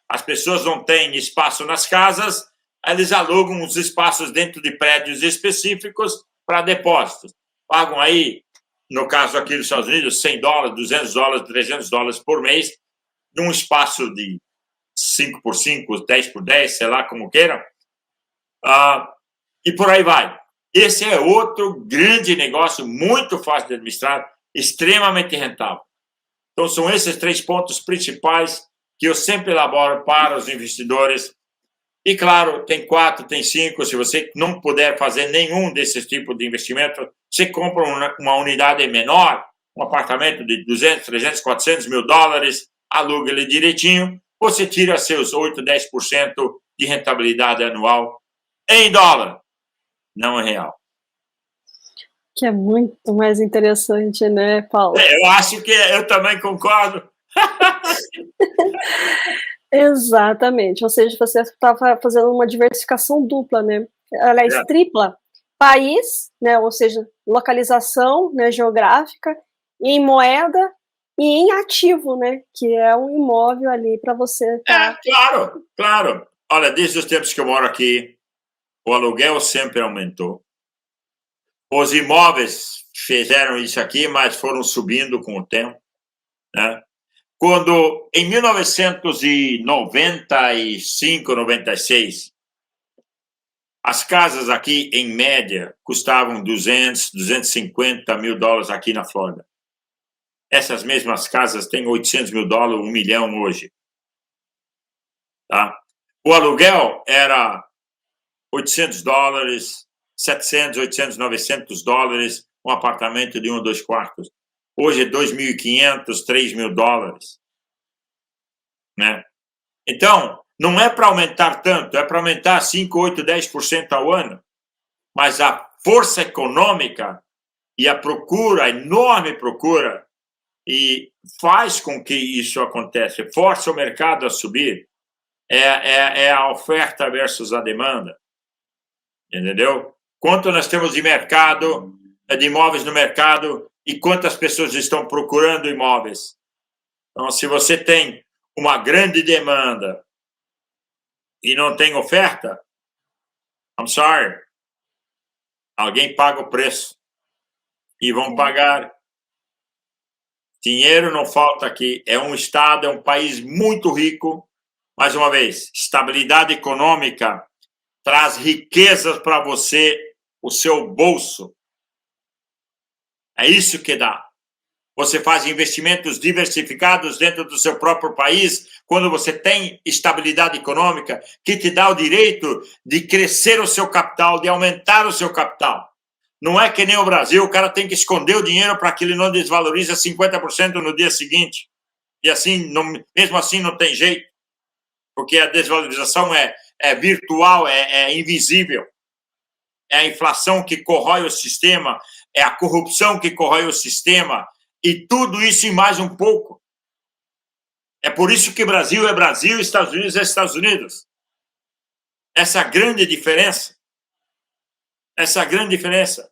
As pessoas não têm espaço nas casas, eles alugam os espaços dentro de prédios específicos para depósitos. Pagam aí, no caso aqui dos Estados Unidos, $100, $200, $300 por mês, num espaço de 5x5, 10x10, sei lá como queiram. E por aí vai. Esse é outro grande negócio, muito fácil de administrar, extremamente rentável. Então, são esses 3 pontos principais que eu sempre elaboro para os investidores. E, claro, tem 4, tem 5. Se você não puder fazer nenhum desses tipos de investimento, você compra uma unidade menor, um apartamento de 200, 300, 400 mil dólares, aluga ele direitinho, você tira seus 8, 10% de rentabilidade anual em dólar, não em real. Que é muito mais interessante, né, Paulo? Eu acho que eu também concordo. Exatamente, ou seja, você está fazendo uma diversificação dupla, né? Aliás, tripla. País, né, ou seja, localização, né, geográfica, em moeda e em ativo, né, que é um imóvel ali para você. Claro. Olha, desde os tempos que eu moro aqui, o aluguel sempre aumentou. Os imóveis fizeram isso aqui, mas foram subindo com o tempo, né? Quando, em 1995, 96, as casas aqui, em média, custavam 200, 250 mil dólares aqui na Flórida. Essas mesmas casas têm 800 mil dólares, 1 milhão hoje. Tá? O aluguel era 800 dólares, 700, 800, 900 dólares, um apartamento de 1 ou 2 quartos. Hoje é 2.500, 3.000 dólares. Né? Então, não é para aumentar tanto, é para aumentar 5, 8, 10% ao ano. Mas a força econômica e a procura, a enorme procura, e faz com que isso aconteça, força o mercado a subir, é a oferta versus a demanda. Entendeu? Quanto nós temos de mercado, de imóveis no mercado, e quantas pessoas estão procurando imóveis. Então, se você tem uma grande demanda e não tem oferta, I'm sorry, alguém paga o preço. E vão pagar. Dinheiro não falta aqui. É um estado, é um país muito rico. Mais uma vez, estabilidade econômica traz riquezas para você, o seu bolso. É isso que dá. Você faz investimentos diversificados dentro do seu próprio país, quando você tem estabilidade econômica, que te dá o direito de crescer o seu capital, de aumentar o seu capital. Não é que nem o Brasil, o cara tem que esconder o dinheiro para que ele não desvalorize 50% no dia seguinte. E assim, mesmo assim, não tem jeito, porque a desvalorização é virtual, é invisível. É a inflação que corrói o sistema, é a corrupção que corrói o sistema, e tudo isso e mais um pouco. É por isso que Brasil é Brasil, Estados Unidos é Estados Unidos. Essa grande diferença. Essa grande diferença.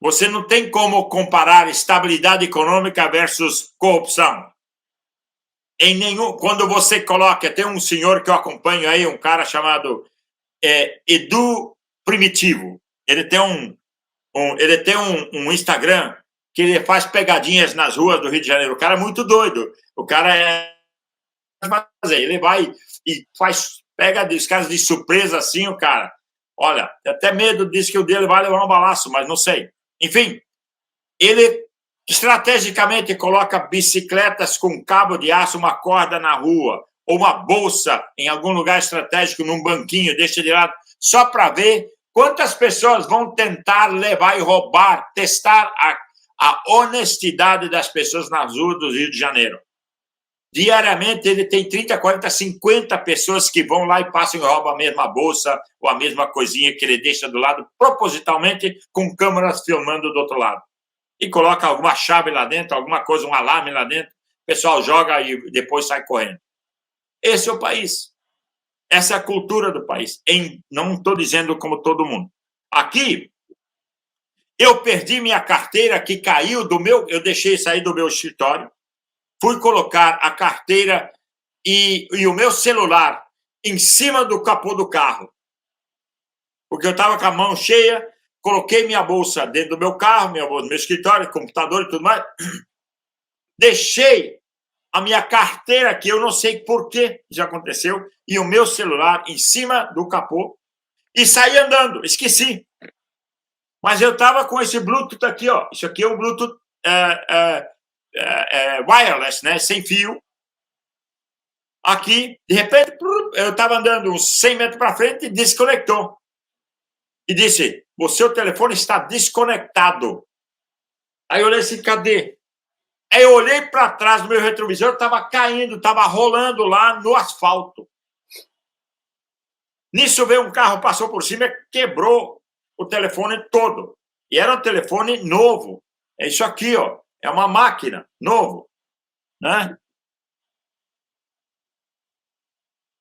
Você não tem como comparar estabilidade econômica versus corrupção. Quando você coloca, tem um senhor que eu acompanho aí, um cara chamado Edu Primitivo. Ele tem um Instagram que ele faz pegadinhas nas ruas do Rio de Janeiro. O cara é muito doido. O cara ele vai e pega os caras de surpresa assim, o cara. Olha, até medo diz que o dele vai levar um balaço, mas não sei. Enfim, ele estrategicamente coloca bicicletas com cabo de aço, uma corda na rua, ou uma bolsa em algum lugar estratégico, num banquinho, deixa de lado, só para ver quantas pessoas vão tentar levar e roubar, testar a honestidade das pessoas nas ruas do Rio de Janeiro. Diariamente ele tem 30, 40, 50 pessoas que vão lá e passam e roubam a mesma bolsa ou a mesma coisinha que ele deixa do lado, propositalmente, com câmeras filmando do outro lado. E coloca alguma chave lá dentro, alguma coisa, um alarme lá dentro, o pessoal joga e depois sai correndo. Esse é o país. Essa é a cultura do país. Não estou dizendo como todo mundo. Aqui, eu perdi minha carteira que caiu eu deixei sair do meu escritório, fui colocar a carteira e o meu celular em cima do capô do carro. Porque eu estava com a mão cheia, coloquei minha bolsa dentro do meu carro, meu escritório, computador e tudo mais. Deixei a minha carteira, que eu não sei por que já aconteceu, e o meu celular em cima do capô e saí andando. Esqueci. Mas eu estava com esse Bluetooth aqui, ó. Isso aqui é um Bluetooth wireless, né? Sem fio. Aqui, de repente, eu estava andando uns 100 metros para frente e desconectou. E disse, o seu telefone está desconectado. Aí eu olhei assim, cadê? Aí eu olhei para trás do meu retrovisor, estava caindo, estava rolando lá no asfalto. Nisso veio um carro, passou por cima e quebrou o telefone todo. E era um telefone novo. É isso aqui, ó. É uma máquina, novo. Né?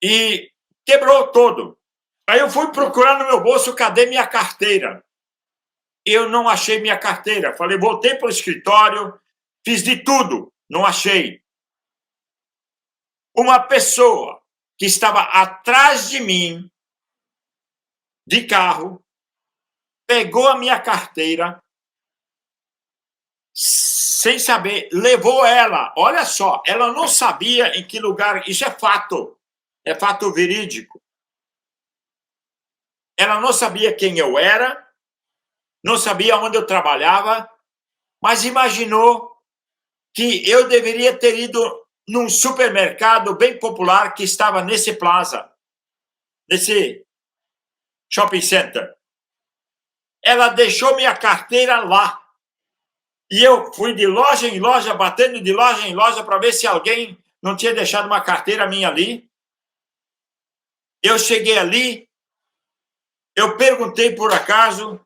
E quebrou todo. Aí eu fui procurar no meu bolso, cadê minha carteira? Eu não achei minha carteira. Falei, voltei para o escritório, fiz de tudo, não achei. Uma pessoa que estava atrás de mim, de carro, pegou a minha carteira, sem saber, levou ela. Olha só, ela não sabia em que lugar. Isso é fato verídico. Ela não sabia quem eu era, não sabia onde eu trabalhava, mas imaginou que eu deveria ter ido num supermercado bem popular que estava nesse plaza, nesse shopping center. Ela deixou minha carteira lá. E eu fui de loja em loja, batendo de loja em loja para ver se alguém não tinha deixado uma carteira minha ali. Eu cheguei ali, eu perguntei por acaso,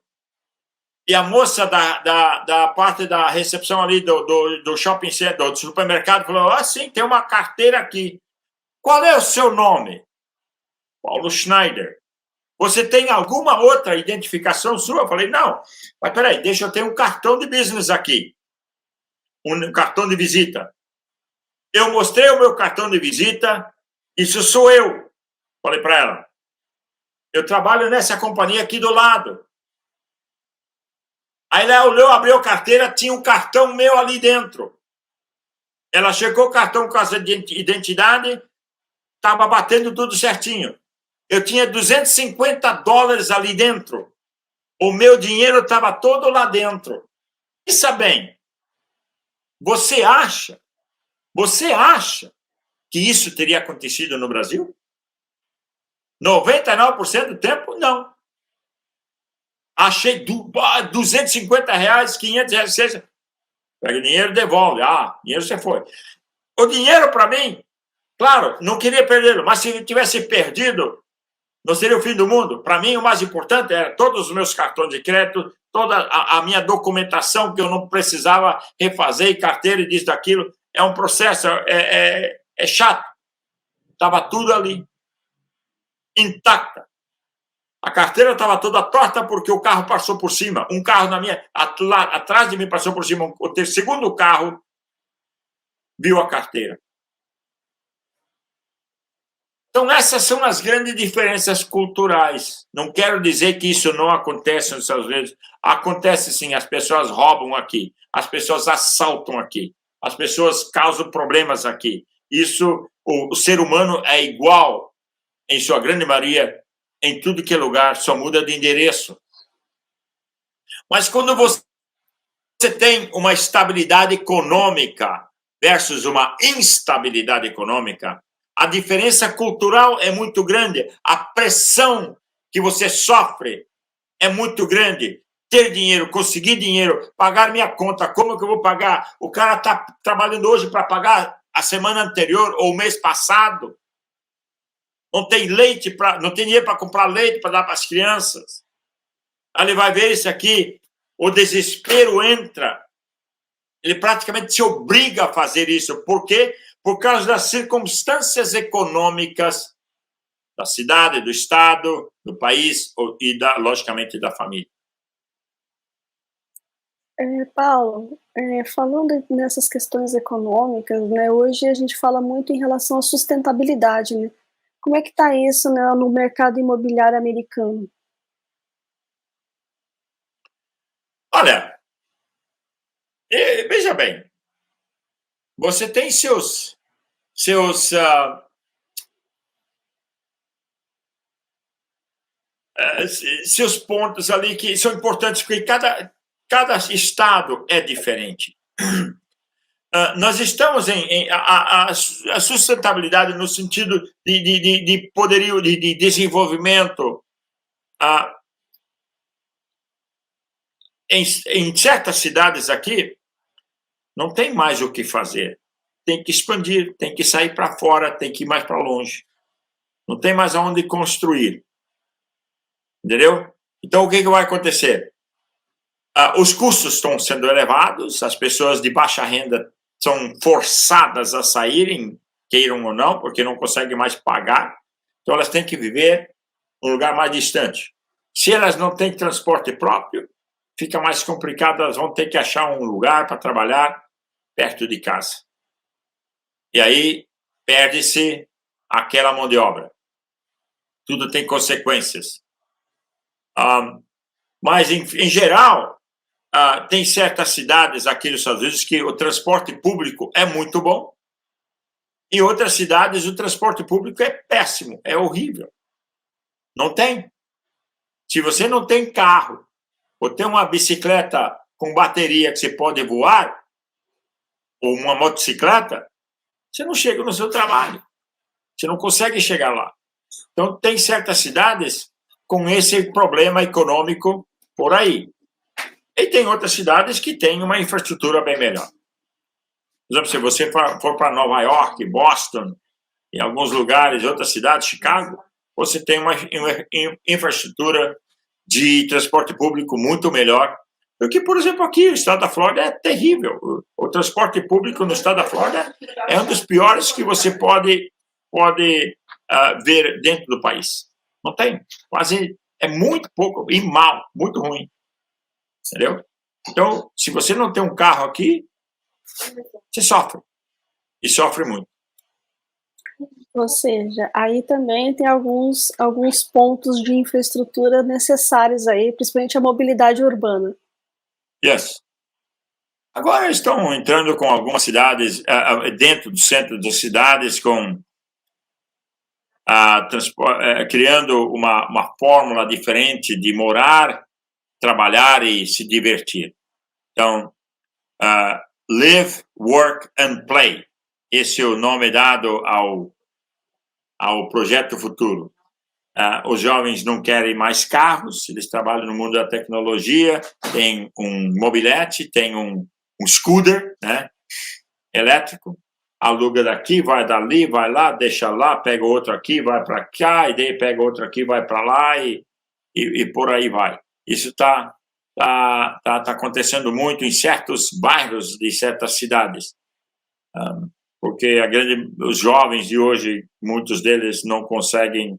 e a moça da parte da recepção ali do shopping center, do supermercado, falou, sim, tem uma carteira aqui. Qual é o seu nome? Paulo Schneider. Você tem alguma outra identificação sua? Eu falei, não. Mas peraí, deixa eu ter um cartão de business aqui. Um cartão de visita. Eu mostrei o meu cartão de visita, isso sou eu. Falei para ela. Eu trabalho nessa companhia aqui do lado. Aí ela olhou, abriu a carteira, tinha um cartão meu ali dentro. Ela checou o cartão com a identidade, estava batendo tudo certinho. Eu tinha $250 ali dentro. O meu dinheiro estava todo lá dentro. Pensa bem. Você acha que isso teria acontecido no Brasil? 99% do tempo, não. Achei R$ 250, R$ 500, seja. Pega dinheiro, devolve. Dinheiro você foi. O dinheiro, para mim, claro, não queria perdê-lo, mas se ele tivesse perdido, não seria o fim do mundo. Para mim, o mais importante era todos os meus cartões de crédito, toda a minha documentação que eu não precisava refazer, carteira e disso, daquilo. É um processo, é chato. Estava tudo ali, intacta. A carteira estava toda torta porque o carro passou por cima. Um carro atrás de mim passou por cima. O segundo carro viu a carteira. Então, essas são as grandes diferenças culturais. Não quero dizer que isso não acontece nos Estados Unidos. Acontece sim, as pessoas roubam aqui, as pessoas assaltam aqui, as pessoas causam problemas aqui. Isso, o ser humano é igual, em sua grande maioria, em tudo que é lugar, só muda de endereço. Mas quando você tem uma estabilidade econômica versus uma instabilidade econômica, a diferença cultural é muito grande, a pressão que você sofre é muito grande. Ter dinheiro, conseguir dinheiro, pagar minha conta, como que eu vou pagar? O cara está trabalhando hoje para pagar a semana anterior ou o mês passado. Não tem leite, não tem dinheiro para comprar leite para dar para as crianças. Aí ele vai ver isso aqui, o desespero entra. Ele praticamente se obriga a fazer isso. Por quê? Por causa das circunstâncias econômicas da cidade, do estado, do país e, logicamente, da família. Paulo, falando nessas questões econômicas, né, hoje a gente fala muito em relação à sustentabilidade, né? Como é que está isso, né, no mercado imobiliário americano? Olha, veja bem, você tem seus pontos ali que são importantes, porque cada estado é diferente. Nós estamos a sustentabilidade no sentido de poderio, de desenvolvimento. Em certas cidades aqui, não tem mais o que fazer. Tem que expandir, tem que sair para fora, tem que ir mais para longe. Não tem mais aonde construir. Entendeu? Então, o que vai acontecer? Os custos estão sendo elevados, as pessoas de baixa renda são forçadas a saírem, queiram ou não, porque não conseguem mais pagar. Então, elas têm que viver num lugar mais distante. Se elas não têm transporte próprio, fica mais complicado, elas vão ter que achar um lugar para trabalhar perto de casa. E aí, perde-se aquela mão de obra. Tudo tem consequências. Mas, em geral, tem certas cidades aqui nos Estados Unidos que o transporte público é muito bom. Em outras cidades, o transporte público é péssimo, é horrível. Não tem. Se você não tem carro, ou tem uma bicicleta com bateria que você pode voar, ou uma motocicleta, você não chega no seu trabalho. Você não consegue chegar lá. Então, tem certas cidades com esse problema econômico por aí. E tem outras cidades que têm uma infraestrutura bem melhor. Por exemplo, se você for para Nova York, Boston, em alguns lugares, outras cidades, Chicago, você tem uma infraestrutura de transporte público muito melhor do que, por exemplo, aqui, o estado da Flórida é terrível. O transporte público no estado da Flórida é um dos piores que você pode ver dentro do país. Não tem. Quase é muito pouco e mal, muito ruim. Entendeu? Então, se você não tem um carro aqui, você sofre. E sofre muito. Ou seja, aí também tem alguns pontos de infraestrutura necessários aí, principalmente a mobilidade urbana. Yes. Agora estão entrando com algumas cidades, dentro do centro das cidades, criando uma fórmula diferente de morar, trabalhar e se divertir. Então, Live, Work and Play. Esse é o nome dado ao projeto futuro. Os jovens não querem mais carros, eles trabalham no mundo da tecnologia, tem um mobilete, tem um scooter, né, elétrico, aluga daqui, vai dali, vai lá, deixa lá, pega outro aqui, vai para cá, e daí pega outro aqui, vai para lá, e por aí vai. Isso está acontecendo muito em certos bairros de certas cidades, porque os jovens de hoje, muitos deles não conseguem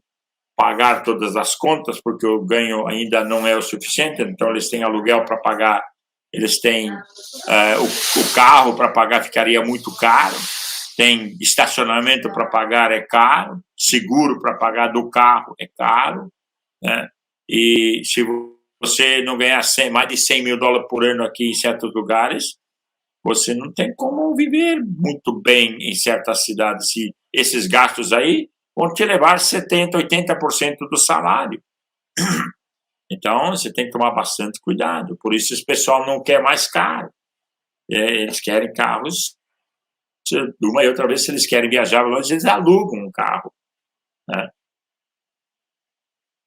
pagar todas as contas, porque o ganho ainda não é o suficiente, então eles têm aluguel para pagar, eles têm o carro para pagar, ficaria muito caro, tem estacionamento para pagar, é caro, seguro para pagar do carro, é caro, né? E se você não ganhar mais de $100 mil por ano aqui em certos lugares, você não tem como viver muito bem em certas cidades, se esses gastos aí vão te levar 70%, 80% do salário. Então, você tem que tomar bastante cuidado. Por isso, esse pessoal não quer mais carro. Eles querem carros. De uma e outra vez, se eles querem viajar longe, eles alugam um carro, né?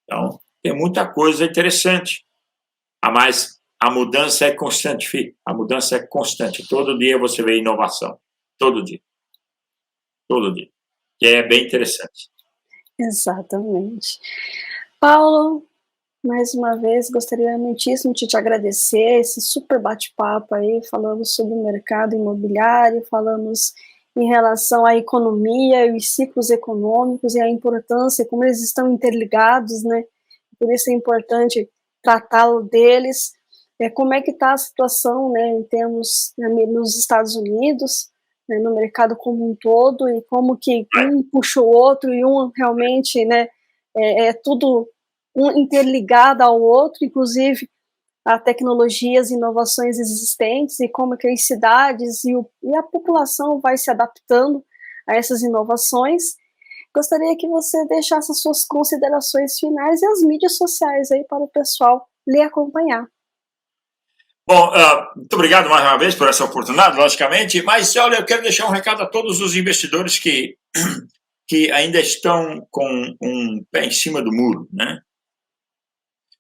Então, tem muita coisa interessante. Mas a mudança é constante, filho. A mudança é constante. Todo dia você vê inovação. Todo dia. Todo dia. Que é bem interessante. Exatamente. Paulo, mais uma vez, gostaria muitíssimo de te agradecer esse super bate-papo aí, falamos sobre o mercado imobiliário, falamos em relação à economia e os ciclos econômicos e a importância, como eles estão interligados, né? Por isso é importante tratá-lo deles. Como é que está a situação, né, em termos nos Estados Unidos, né, no mercado como um todo, e como que um puxa o outro e um realmente, né, tudo um interligado ao outro, inclusive a tecnologias e inovações existentes, e como que as cidades e a população vai se adaptando a essas inovações. Gostaria que você deixasse as suas considerações finais e as mídias sociais aí para o pessoal lhe acompanhar. Bom, muito obrigado mais uma vez por essa oportunidade, logicamente, mas olha, eu quero deixar um recado a todos os investidores que ainda estão com um pé em cima do muro, né?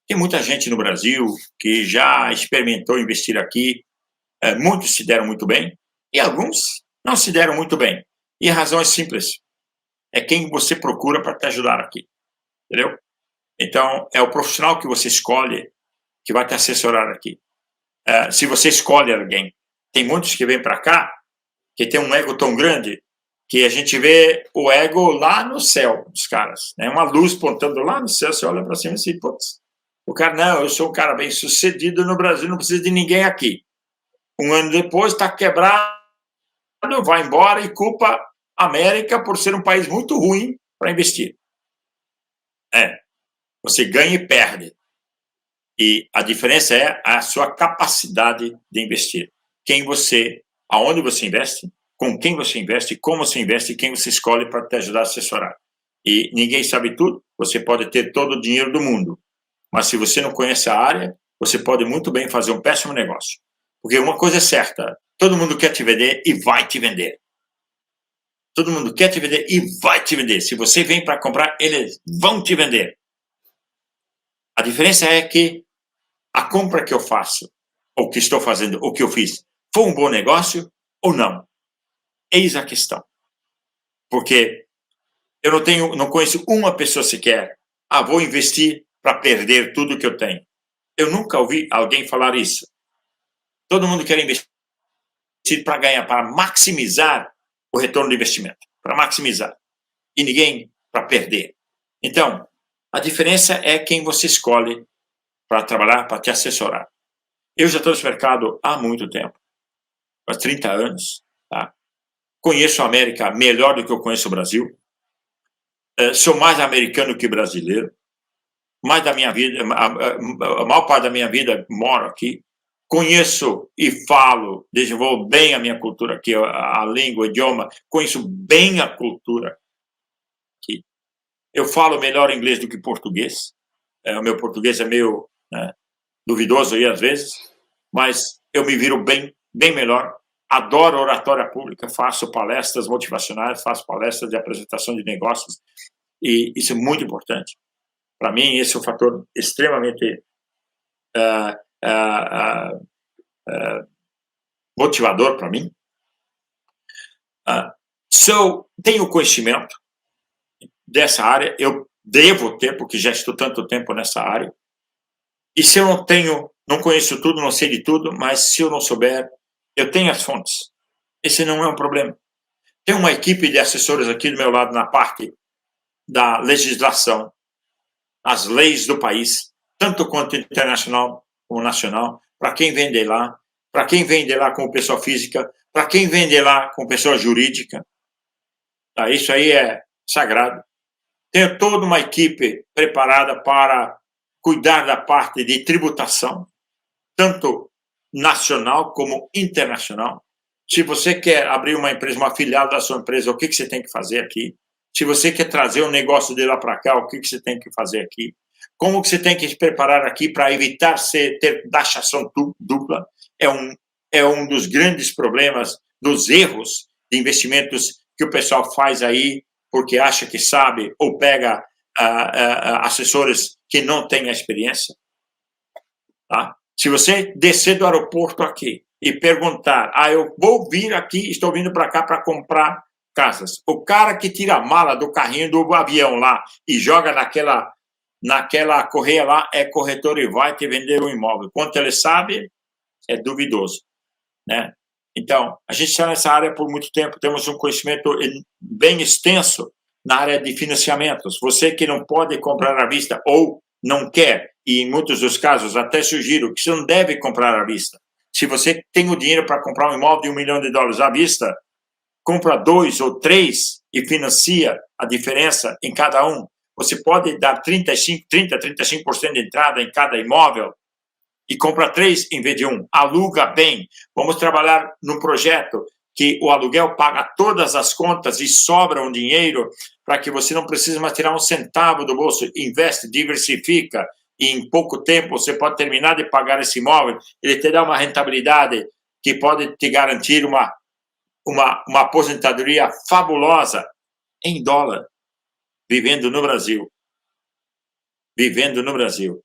Tem muita gente no Brasil que já experimentou investir aqui, muitos se deram muito bem e alguns não se deram muito bem. E a razão é simples, é quem você procura para te ajudar aqui, entendeu? Então, é o profissional que você escolhe que vai te assessorar aqui. Se você escolhe alguém, tem muitos que vêm para cá que tem um ego tão grande que a gente vê o ego lá no céu dos caras, né? Uma luz pontando lá no céu, você olha para cima e diz, putz, o cara, não, eu sou um cara bem sucedido no Brasil, não preciso de ninguém aqui. Um ano depois está quebrado, vai embora e culpa a América por ser um país muito ruim para investir. Você ganha e perde. E a diferença é a sua capacidade de investir. Aonde você investe, com quem você investe, como você investe e quem você escolhe para te ajudar a assessorar. E ninguém sabe tudo, você pode ter todo o dinheiro do mundo, mas se você não conhece a área, você pode muito bem fazer um péssimo negócio. Porque uma coisa é certa, todo mundo quer te vender e vai te vender. Todo mundo quer te vender e vai te vender. Se você vem para comprar, eles vão te vender. A diferença é que a compra que eu faço, ou que estou fazendo, ou que eu fiz, foi um bom negócio ou não? Eis a questão. Porque eu não conheço uma pessoa sequer, vou investir para perder tudo que eu tenho. Eu nunca ouvi alguém falar isso. Todo mundo quer investir para ganhar, para maximizar o retorno do investimento, para maximizar. E ninguém para perder. Então, a diferença é quem você escolhe para trabalhar, para te assessorar. Eu já estou nesse mercado há muito tempo, há 30 anos. Tá? Conheço a América melhor do que eu conheço o Brasil. Sou mais americano que brasileiro. Mais da minha vida, a maior parte da minha vida moro aqui. Conheço e falo, desenvolvo bem a minha cultura aqui, a língua, o idioma. Conheço bem a cultura aqui. Eu falo melhor inglês do que português. O meu português é meio duvidoso aí às vezes, mas eu me viro bem melhor. Adoro oratória pública, faço palestras motivacionais, faço palestras de apresentação de negócios, e isso é muito importante. Para mim, esse é um fator extremamente motivador para mim. Tenho conhecimento dessa área, eu devo ter, porque já estou tanto tempo nessa área. E se eu não conheço tudo, não sei de tudo, mas se eu não souber, eu tenho as fontes. Esse não é um problema. Tem uma equipe de assessores aqui do meu lado na parte da legislação, as leis do país, tanto quanto internacional como nacional, para quem vende lá, para quem vende lá como pessoa física, para quem vende lá como pessoa jurídica. Tá? Isso aí é sagrado. Tenho toda uma equipe preparada para cuidar da parte de tributação, tanto nacional como internacional. Se você quer abrir uma empresa, uma filial da sua empresa, o que você tem que fazer aqui? Se você quer trazer um negócio de lá para cá, o que você tem que fazer aqui? Como que você tem que se preparar aqui para evitar ter taxação dupla? É um dos grandes problemas, dos erros de investimentos que o pessoal faz aí, porque acha que sabe, ou pega assessores que não têm a experiência. Tá? Se você descer do aeroporto aqui e perguntar, eu vou vir aqui, estou vindo para cá para comprar casas. O cara que tira a mala do carrinho do avião lá e joga naquela correia lá é corretor e vai te vender um imóvel. Quanto ele sabe, é duvidoso. Né? Então, a gente está nessa área por muito tempo, temos um conhecimento bem extenso na área de financiamentos. Você que não pode comprar à vista ou não quer, e em muitos dos casos até sugiro que você não deve comprar à vista. Se você tem o dinheiro para comprar um imóvel de $1 milhão à vista, compra 2 ou 3 e financia a diferença em cada um. Você pode dar 35% de entrada em cada imóvel e compra 3 em vez de 1. Aluga bem. Vamos trabalhar num projeto que o aluguel paga todas as contas e sobra um dinheiro para que você não precise mais tirar um centavo do bolso. Investe, diversifica, e em pouco tempo você pode terminar de pagar esse imóvel. Ele te dá uma rentabilidade que pode te garantir uma aposentadoria fabulosa em dólar, vivendo no Brasil. Vivendo no Brasil.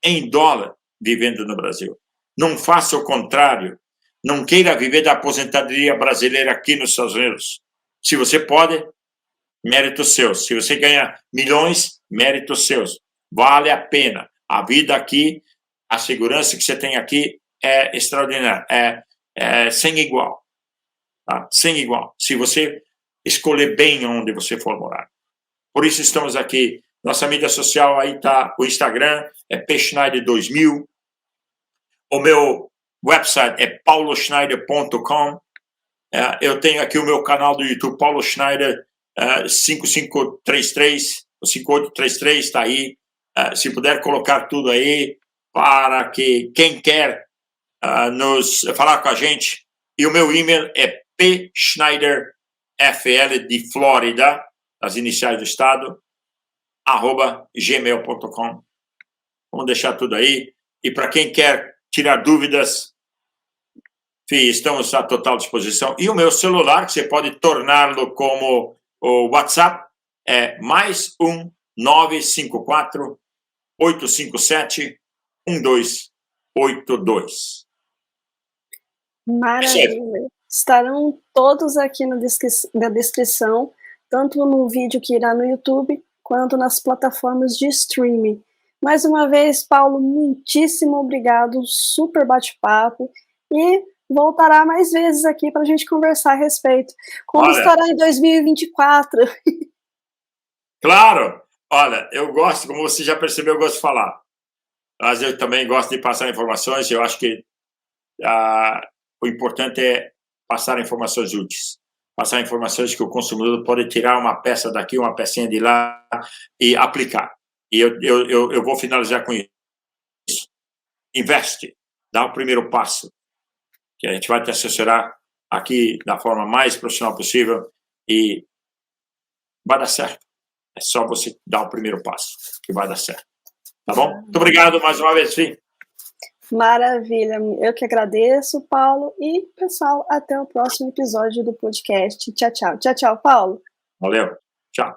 Em dólar, vivendo no Brasil. Não faça o contrário. Não queira viver da aposentadoria brasileira aqui nos Estados Unidos. Se você pode, méritos seus. Se você ganha milhões, méritos seus. Vale a pena. A vida aqui, a segurança que você tem aqui é extraordinária. É sem igual. Tá? Sem igual. Se você escolher bem onde você for morar. Por isso estamos aqui. Nossa mídia social aí está, o Instagram é pschneider2000. O meu website é pauloschneider.com. Eu tenho aqui o meu canal do YouTube, Paulo Schneider 5533, o 5833 está aí. Se puder colocar tudo aí para que quem quer nos falar com a gente. E o meu e-mail é pschneiderfl de Flórida, as iniciais do estado, @gmail.com. Vamos deixar tudo aí. E para quem quer tirar dúvidas, estamos à total disposição. E o meu celular, que você pode torná-lo como o WhatsApp, é +1 954 857 1282. Maravilha. Estarão todos aqui na descrição, tanto no vídeo que irá no YouTube, quanto nas plataformas de streaming. Mais uma vez, Paulo, muitíssimo obrigado, super bate-papo, e voltará mais vezes aqui para a gente conversar a respeito. Como estará em 2024? Claro! Olha, eu gosto, como você já percebeu, eu gosto de falar. Mas eu também gosto de passar informações, eu acho que o importante é passar informações úteis. Passar informações que o consumidor pode tirar uma peça daqui, uma pecinha de lá e aplicar. E eu vou finalizar com isso. Investe, dá o primeiro passo, que a gente vai te assessorar aqui da forma mais profissional possível e vai dar certo. É só você dar o primeiro passo que vai dar certo. Tá bom? Muito obrigado mais uma vez, Fih. Maravilha. Eu que agradeço, Paulo. E, pessoal, até o próximo episódio do podcast. Tchau, tchau. Tchau, tchau, Paulo. Valeu. Tchau.